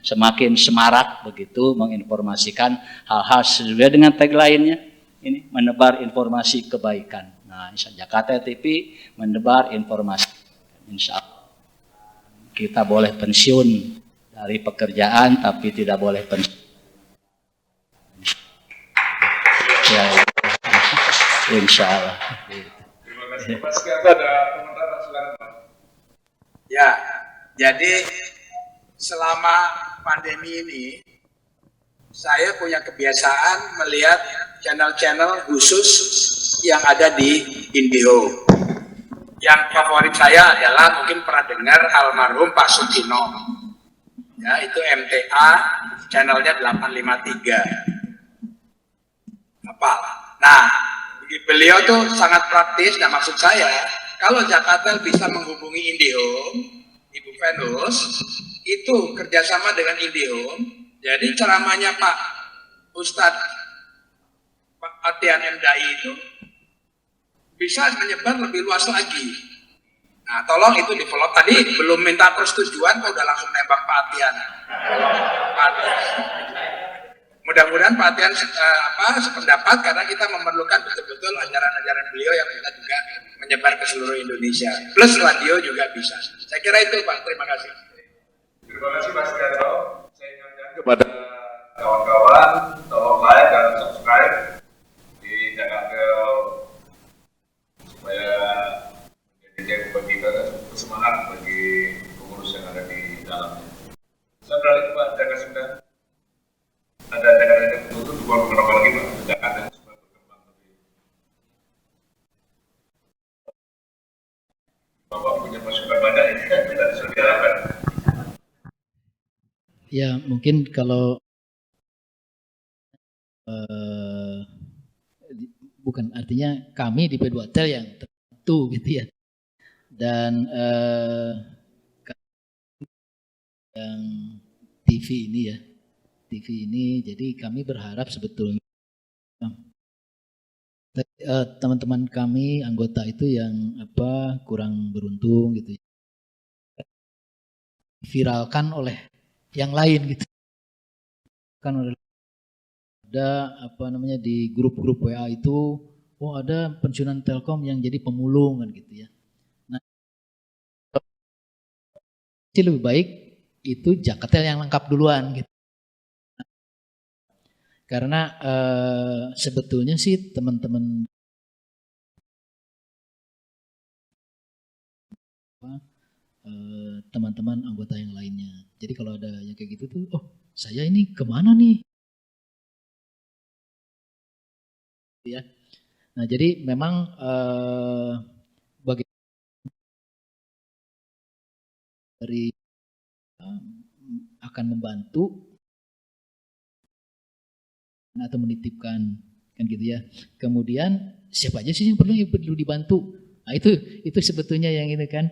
C: semakin semarak begitu menginformasikan hal-hal sesuai dengan tagline-nya ini, menebar informasi kebaikan. Nah, Jakarta TV menebar informasi. Insya Allah kita boleh pensiun dari pekerjaan tapi tidak boleh pensiun. Ya.
D: insya Allah.
F: Terima kasih. Mas Gatot ada komentar, silakan Pak.
G: Ya, jadi selama pandemi ini saya punya kebiasaan melihat channel-channel khusus yang ada di Indihome. Yang favorit saya adalah mungkin pernah dengar almarhum Pak Sutino. Ya, itu MTA, channelnya 853. Apa? Nah, beliau tuh sangat praktis. Nah, maksud saya, kalau Jakarta bisa menghubungi Indihome, Ibu Venus, itu kerjasama dengan Indihome. Jadi ceramahnya Pak Ustadz Pak Atian MDai itu bisa menyebar lebih luas lagi. Nah, tolong itu di-follow. Tadi belum minta persetujuan, kok udah langsung nembak Pak Atian. Pak Atian. Mudah-mudahan Pak Atian sependapat, karena kita memerlukan betul-betul ajaran-ajaran beliau yang bisa juga menyebar ke seluruh Indonesia. Plus radio juga bisa. Saya kira itu Pak. Terima kasih.
F: Terima kasih Mas Gatot. Saya ingatkan kepada kawan-kawan, tolong like dan subscribe di Jakarta supaya menjadi bagi kita semangat bagi pengurus yang ada di dalamnya. Saya beralih ke Pak Jaka Sudah. Ada Jakarta yang tutup, bukan berapa lagi Pak, Jakarta supaya berkembang lebih. Bapak punya masukan banyak ini, kita sudah diharapkan.
D: Ya mungkin kalau bukan artinya kami di P2Tel yang tertentu gitu ya, dan yang TV ini ya, TV ini, jadi kami berharap sebetulnya teman-teman kami anggota itu yang kurang beruntung gitu ya, viralkan oleh yang lain gitu, kan ada di grup-grup WA itu, oh ada pensiunan Telkom yang jadi pemulung kan gitu ya. Nah, lebih baik itu Jakatel yang lengkap duluan gitu. Karena sebetulnya sih teman-teman teman-teman anggota yang lainnya. Jadi kalau ada yang kayak gitu tuh, oh saya ini kemana nih? Ya. Nah jadi memang dari akan membantu atau menitipkan kan gitu ya. Kemudian siapa aja sih yang perlu dibantu? Nah itu sebetulnya yang ini kan.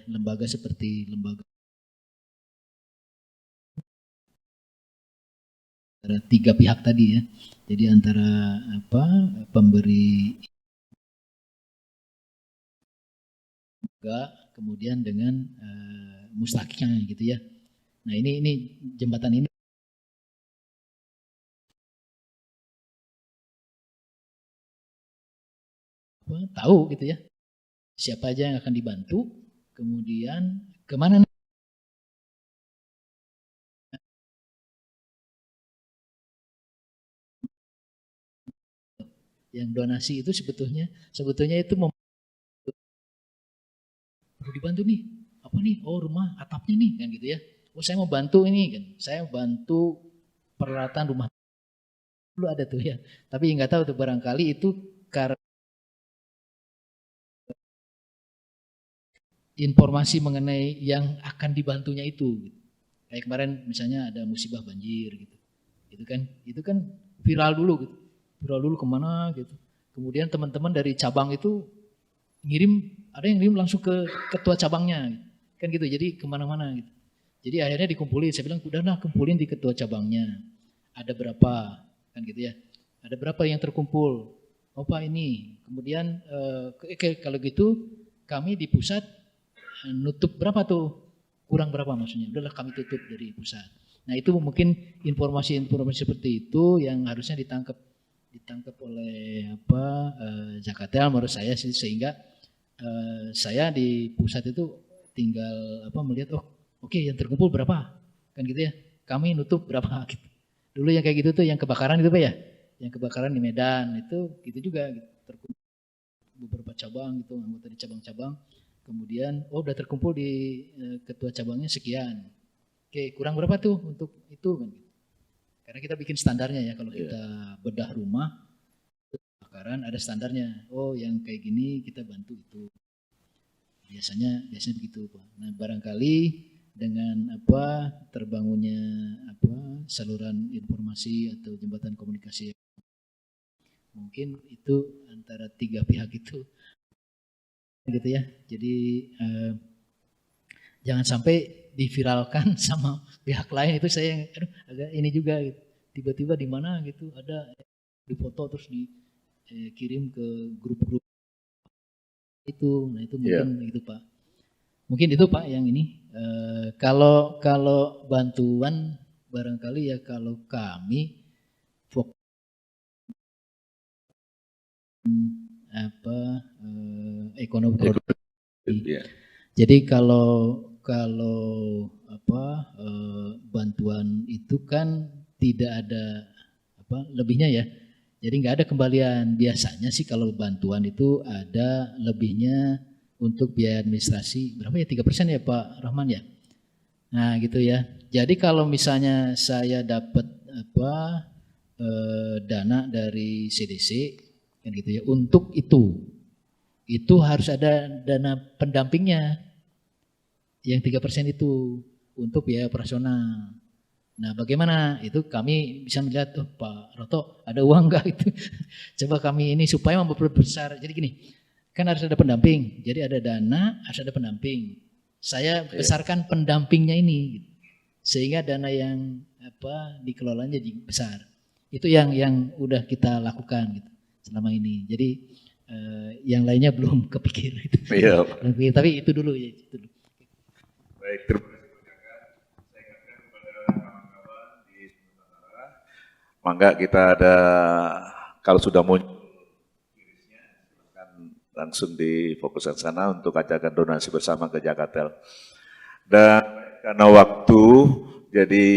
D: Lembaga seperti lembaga antara tiga pihak tadi ya. Jadi antara pemberi kemudian dengan mustaknya gitu ya. Nah ini jembatan ini tahu gitu ya, siapa aja yang akan dibantu, kemudian kemana nih? Yang donasi itu sebetulnya itu perlu dibantu nih, apa nih? Oh rumah atapnya nih kan gitu ya. Oh saya mau bantu ini kan, saya bantu peralatan rumah dulu ada tuh ya. Tapi nggak tahu tuh, barangkali itu karena informasi mengenai yang akan dibantunya itu. Kayak kemarin misalnya ada musibah banjir gitu. Itu kan viral dulu gitu. Viral dulu kemana gitu. Kemudian teman-teman dari cabang itu ada yang ngirim langsung ke ketua cabangnya gitu. Kan gitu, jadi kemana-mana gitu. Jadi akhirnya dikumpulin, saya bilang udahlah kumpulin di ketua cabangnya. Ada berapa kan gitu ya. Ada berapa yang terkumpul. Oh Pak ini. Kemudian kalau gitu kami di pusat nutup berapa tuh? Kurang berapa maksudnya? Udahlah kami tutup dari pusat. Nah itu mungkin informasi-informasi seperti itu yang harusnya ditangkap oleh Jakatel menurut saya sih, sehingga saya di pusat itu tinggal melihat oke, yang terkumpul berapa kan gitu ya. kami nutup berapa gitu. Dulu yang kayak gitu tuh yang kebakaran itu Pak ya, yang kebakaran di Medan itu gitu juga gitu. Terkumpul beberapa cabang gitu, anggota di cabang-cabang, kemudian udah terkumpul di ketua cabangnya sekian. Oke, kurang berapa tuh untuk itu kan gitu. Karena kita bikin standarnya ya kalau kita bedah rumah kebakaran ada standarnya. Oh, yang kayak gini kita bantu itu. Biasanya begitu Pak. Nah, barangkali dengan terbangunnya saluran informasi atau jembatan komunikasi mungkin itu antara tiga pihak itu gitu ya. Jadi jangan sampai diviralkan sama pihak lain, itu saya agak ini juga gitu. Tiba-tiba di mana gitu ada difoto terus dikirim ke grup-grup itu. Nah, itu mungkin itu Pak. Mungkin itu Pak yang ini. Kalau bantuan barangkali ya kalau kami fokus ekonomi produktif. Jadi kalau bantuan itu kan tidak ada lebihnya ya. Jadi nggak ada kembalian. Biasanya sih kalau bantuan itu ada lebihnya untuk biaya administrasi. Berapa ya? 3% ya Pak Rahman ya? Nah gitu ya. Jadi kalau misalnya saya dapat dana dari CDC kan gitu ya, untuk itu harus ada dana pendampingnya yang 3% itu untuk biaya operasional. Nah bagaimana itu kami bisa melihat Pak Roto ada uang enggak itu. Coba kami ini supaya memperbesar. Jadi gini, kan harus ada pendamping. Jadi ada dana, harus ada pendamping. Saya besarkan pendampingnya ini sehingga dana yang dikelolanya jadi besar. Itu yang udah kita lakukan gitu selama ini. Jadi yang lainnya belum kepikir gitu. Iya. Tapi itu dulu ya. Itu dulu.
B: Baik, terima kasih. Saya ingatkan kepada kawan-kawan di Nusantara, mangga kita ada, kalau sudah muncul irisnya, silakan langsung difokuskan sana untuk ajakan donasi bersama ke Jakatel. Dan karena waktu, jadi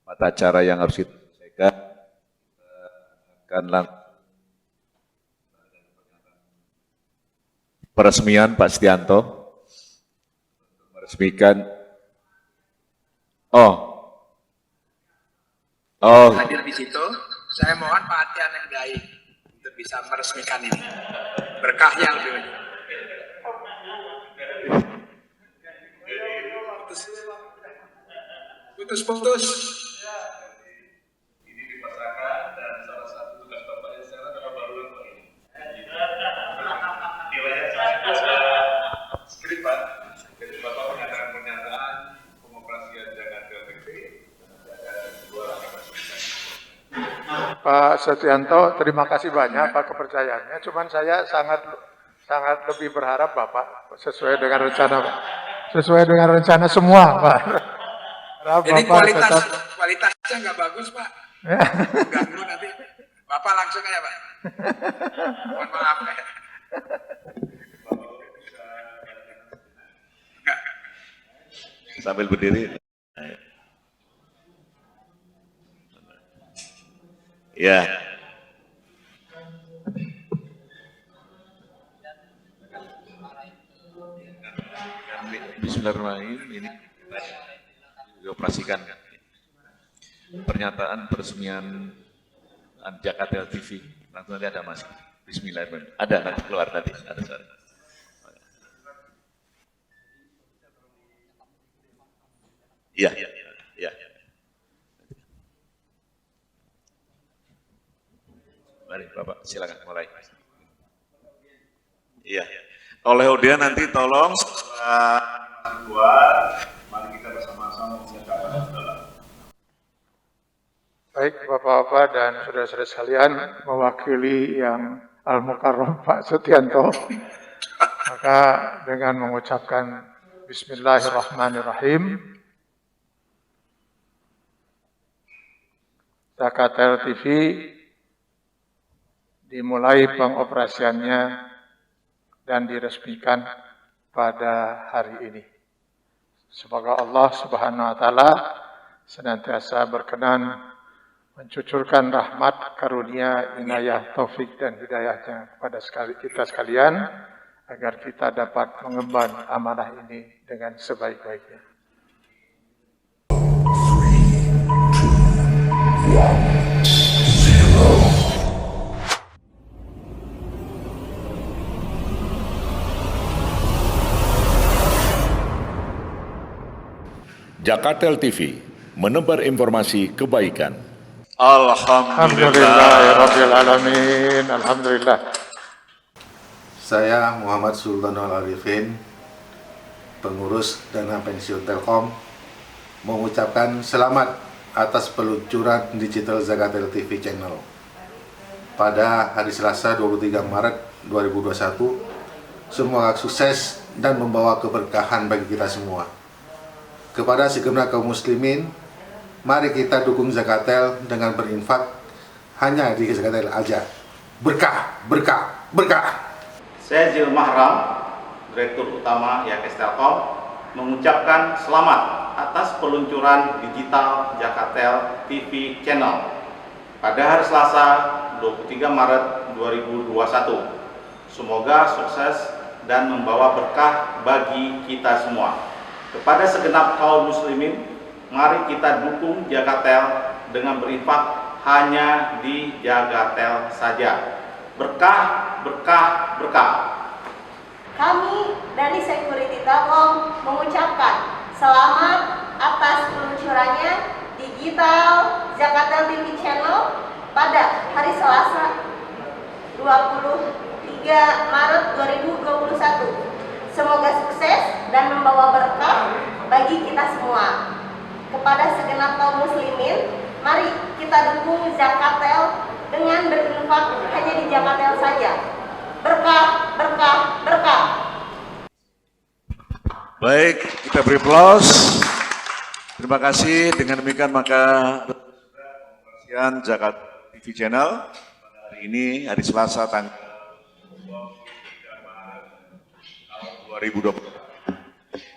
B: mata acara yang harus kita selesaikan, akan langsung peresmian Pak Setianto. Meresmikan
G: hadir di situ. Saya mohon perhatian yang baik untuk bisa meresmikan ini. Berkahnya lebih banyak. Putus.
F: Ini dipasrahkan dan salah satu tugas Bapak sekarang adalah barulan Pak ini. Nilainya sangat skrip Pak. Jadi Bapak pernyataan pengoperasian Jakarta PP
E: Pak Setianto, terima kasih banyak Pak kepercayaannya. Cuman saya sangat lebih berharap Bapak sesuai dengan rencana semua Pak.
G: Jadi kualitasnya nggak bagus Pak. Ganggu nanti. Bapak langsung aja Pak. Mohon maaf.
B: sambil berdiri. Ya. Bismillahirrahmanirrahim, ini dioperasikan kan. Pernyataan peresmian Jakatel TV. Langsung nanti ada Mas. Bismillahirrahmanirrahim. Ada nanti keluar tadi. Ada suara. Iya. Mari Bapak, silakan mulai. Iya. Oleh Odia nanti tolong buat, mari kita bersama-sama menyiapkan dalam.
E: Baik Bapak-Bapak dan saudara-saudara sekalian, mewakili yang Al-Mukarram Pak Setianto, maka dengan mengucapkan Bismillahirrahmanirrahim, Jakatel TV dimulai pengoperasiannya dan diresmikan pada hari ini. Semoga Allah Subhanahu wa taala senantiasa berkenan mencucurkan rahmat, karunia, inayah, taufik dan hidayahnya kepada kita sekalian agar kita dapat mengemban amanah ini dengan sebaik-baiknya.
H: Jakatel TV, menebar informasi kebaikan.
E: Alhamdulillahirrabbilalamin. Alhamdulillah.
I: Saya Muhammad Sultanul Arifin, pengurus dana pensiun Telkom, mengucapkan selamat atas peluncuran digital Jakatel TV Channel pada hari Selasa 23 Maret 2021. Semoga sukses dan membawa keberkahan bagi kita semua. Kepada segenap kaum muslimin, mari kita dukung Jakatel dengan berinfak hanya di Jakatel aja. Berkah, berkah, berkah.
J: Saya Zil Mahram, Direktur Utama YAKES Telkom, mengucapkan selamat atas peluncuran digital Jakatel TV Channel pada hari Selasa 23 Maret 2021. Semoga sukses dan membawa berkah bagi kita semua. Kepada segenap kaum muslimin, mari kita dukung Jakatel dengan berinfak hanya di Jakatel saja. Berkah, berkah, berkah.
K: Kami dari Security Telkom mengucapkan selamat atas peluncurannya digital Jakatel TV Channel pada hari Selasa 23 Maret 2021. Semoga sukses dan membawa berkah bagi kita semua. Kepada segenap kaum muslimin, mari kita dukung Jakatel dengan berinfak hanya di Jakatel saja. Berkah, berkah, berkah.
B: Baik, kita beri aplaus. Terima kasih. Dengan demikian maka pembersihan Jakatel TV Channel hari ini, hari Selasa tanggal 2020.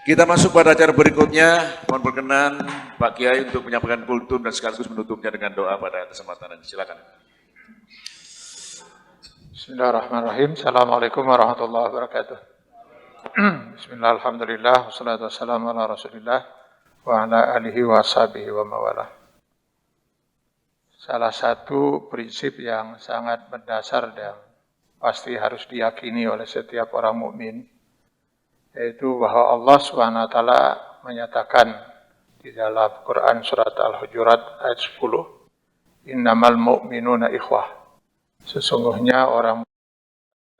B: Kita masuk pada acara berikutnya. Mohon berkenan Pak Kiai untuk menyampaikan kultum dan sekaligus menutupnya dengan doa pada kesempatan ini. Silakan.
E: Bismillahirrahmanirrahim. Assalamualaikum warahmatullahi wabarakatuh. Bismillah, alhamdulillah, wassalatu wassalamu ala rasulillah wa ala alihi wa sahbihi wa mawalah. Salah satu prinsip yang sangat mendasar dan pasti harus diyakini oleh setiap orang mukmin, yaitu bahwa Allah SWT menyatakan di dalam Quran surat Al-Hujurat ayat 10, Innamal mu'minuna ikhwah. Sesungguhnya orang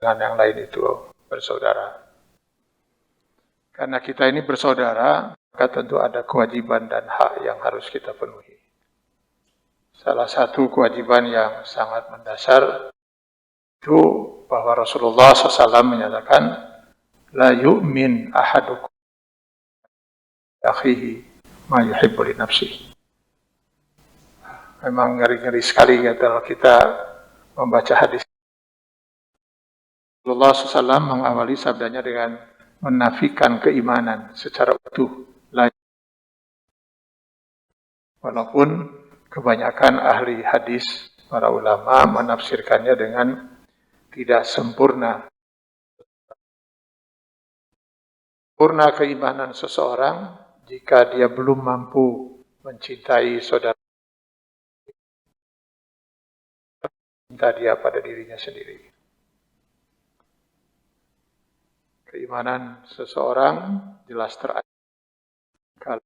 E: dengan yang lain itu bersaudara. Karena kita ini bersaudara, maka tentu ada kewajiban dan hak yang harus kita penuhi. Salah satu kewajiban yang sangat mendasar itu bahwa Rasulullah SAW menyatakan, La yu'min ahadukum akhihi ma yuhibbu li nafsihi. Memang ngeri-ngeri sekali kalau kita membaca hadis. Rasulullah SAW mengawali sabdanya dengan menafikan keimanan secara utuh. Walaupun kebanyakan ahli hadis, para ulama menafsirkannya dengan tidak sempurna. Sempurna keimanan seseorang jika dia belum mampu mencintai saudara, cinta dia pada dirinya sendiri. Keimanan seseorang jelas terakhir kalau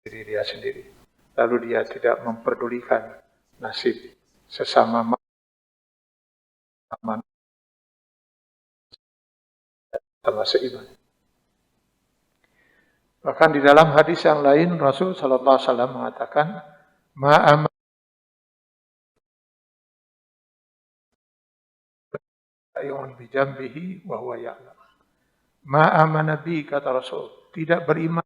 E: diri dia sendiri. Lalu dia tidak memperdulikan nasib sesama manusia sama seiman. Bahkan di dalam hadis yang lain Rasul sallallahu alaihi wasallam mengatakan, "Ma'am ayun bi jambihi wa huwa ya'lam." Ma'amana bi, kata Rasul, tidak beriman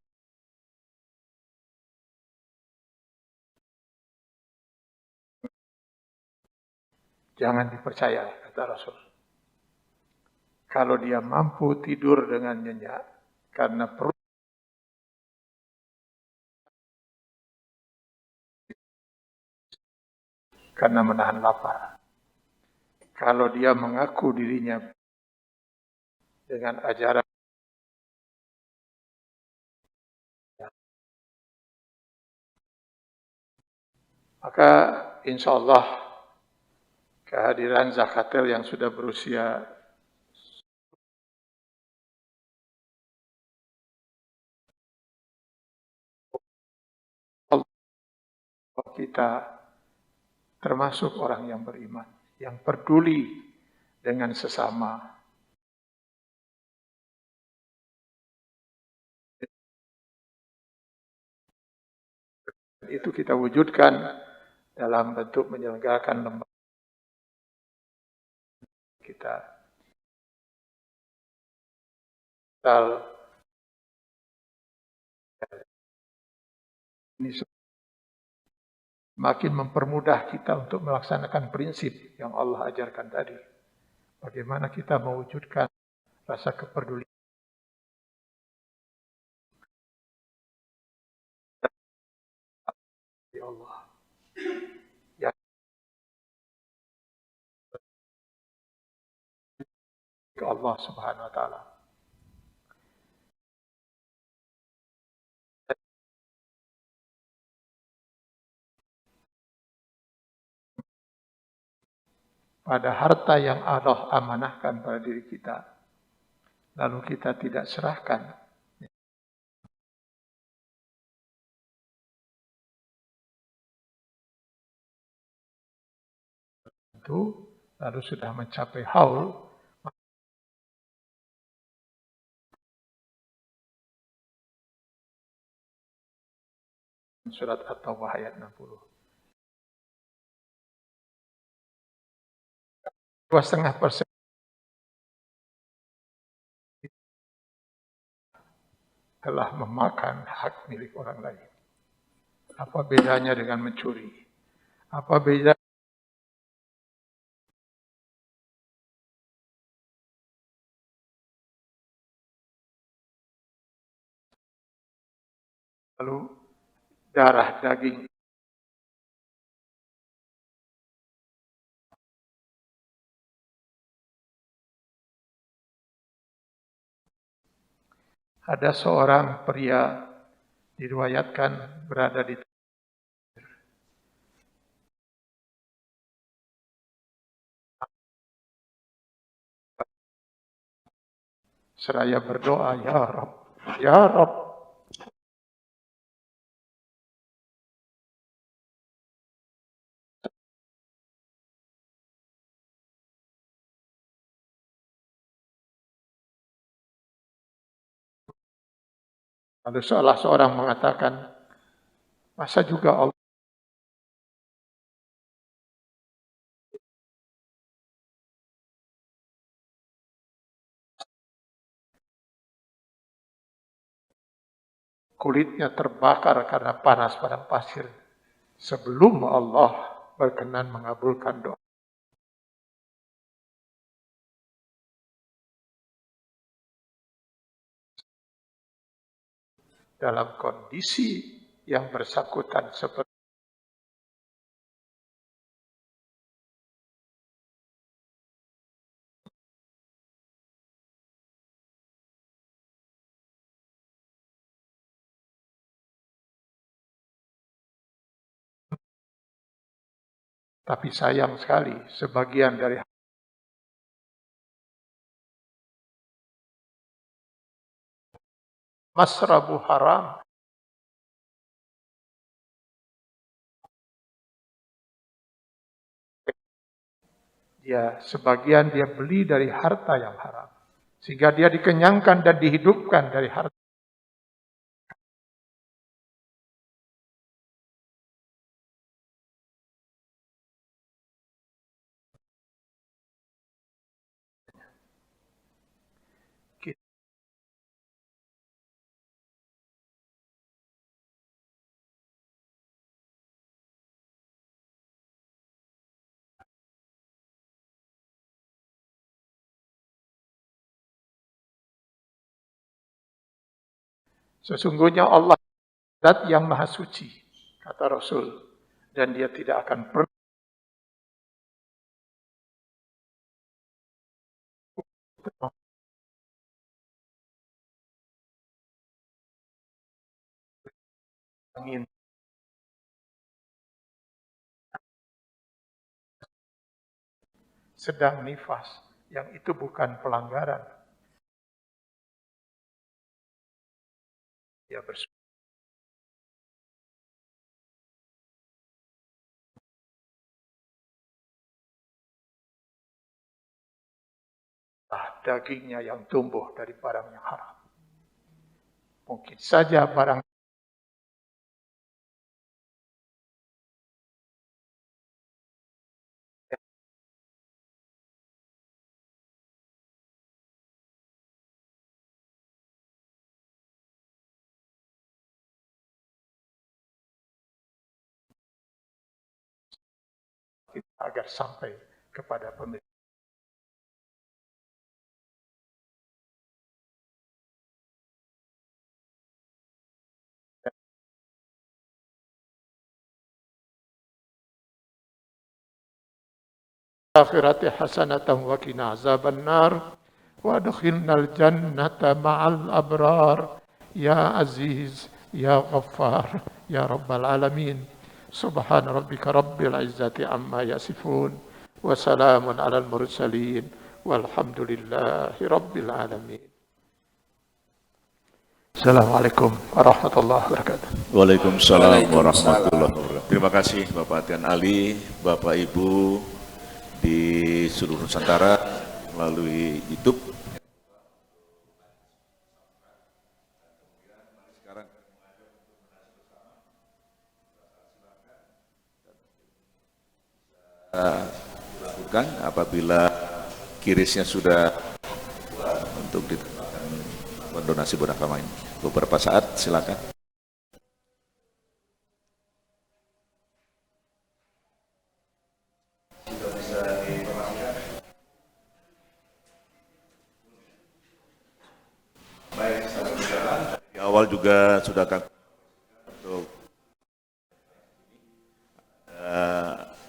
E: jangan dipercaya, kata Rasul. Kalau dia mampu tidur dengan nyenyak, karena perut karena menahan lapar. Kalau dia mengaku dirinya dengan ajaran maka insya Allah kehadiran Zakatel yang sudah berusia kita termasuk orang yang beriman, yang peduli dengan sesama. Itu kita wujudkan dalam bentuk menyelenggarakan lembaga kita. Ini semakin mempermudah kita untuk melaksanakan prinsip yang Allah ajarkan tadi. Bagaimana kita mewujudkan rasa kepedulian di Allah. Ya. Ke Allah Subhanahu wa taala. Pada harta yang Allah amanahkan pada diri kita, lalu kita tidak serahkan. Itu lalu sudah mencapai haul, surat At-Taubah ayat 60. 2,5% telah memakan hak milik orang lain. Apa bedanya dengan mencuri? Apa beda? Lalu darah daging ada seorang pria diriwayatkan berada di seraya berdoa, ya Rabb, ya Rabb. Lalu salah seorang mengatakan, masa juga Allah kulitnya terbakar karena panas padang pasir sebelum Allah berkenan mengabulkan doa. Dalam kondisi yang bersangkutan seperti tapi sayang sekali sebagian dari masrabu haram. Sebagian dia beli dari harta yang haram. Sehingga dia dikenyangkan dan dihidupkan dari harta. Sesungguhnya Allah zat yang maha suci, kata Rasul, dan dia tidak akan pernah angin. Sedang nifas, yang itu bukan pelanggaran. Dia bersuci. Dagingnya yang tumbuh dari barang yang haram. Mungkin saja barang agar sampai kepada pemilik. Akhirati hasanatan wa qina azaban nar wa adkhilnal jannata ma'al abrar ya aziz ya ghaffar ya rabbal alamin. Subhana rabbika rabbil izzati amma yasifun wa salamun alal mursalin walhamdulillahi rabbil alamin. Assalamualaikum warahmatullahi wabarakatuh.
B: Waalaikumsalam warahmatullahi wabarakatuh. Terima kasih Bapak Atian Ali, Bapak Ibu di seluruh Nusantara melalui YouTube. Sekarang lakukan apabila kirisnya sudah untuk mendonasi beberapa ini. Beberapa saat silakan. Di awal juga sudah akan untuk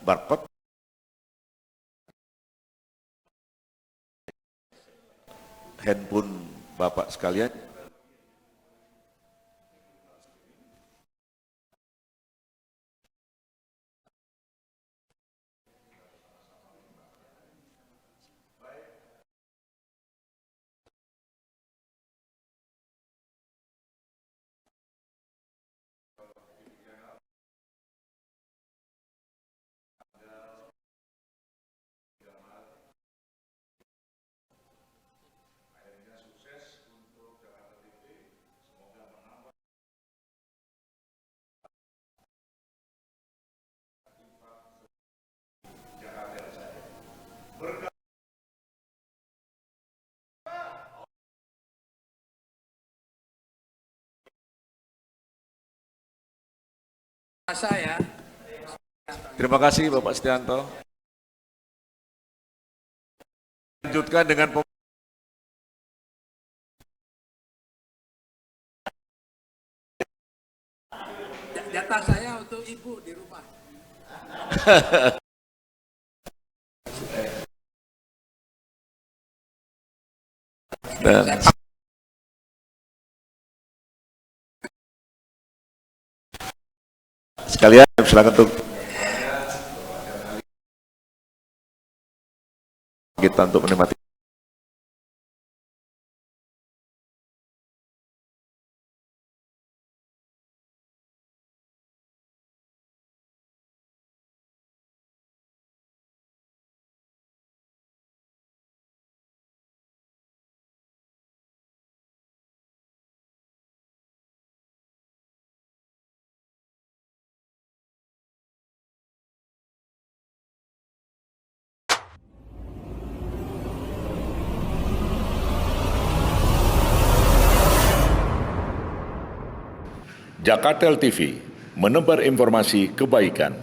B: barcode handphone Bapak sekalian.
G: Saya.
B: Terima kasih Bapak Setianto. Lanjutkan dengan
G: jatah saya untuk Ibu di rumah.
B: Dan sekalian silakan untuk kita untuk menikmati.
H: Jakatel TV, menebar informasi kebaikan.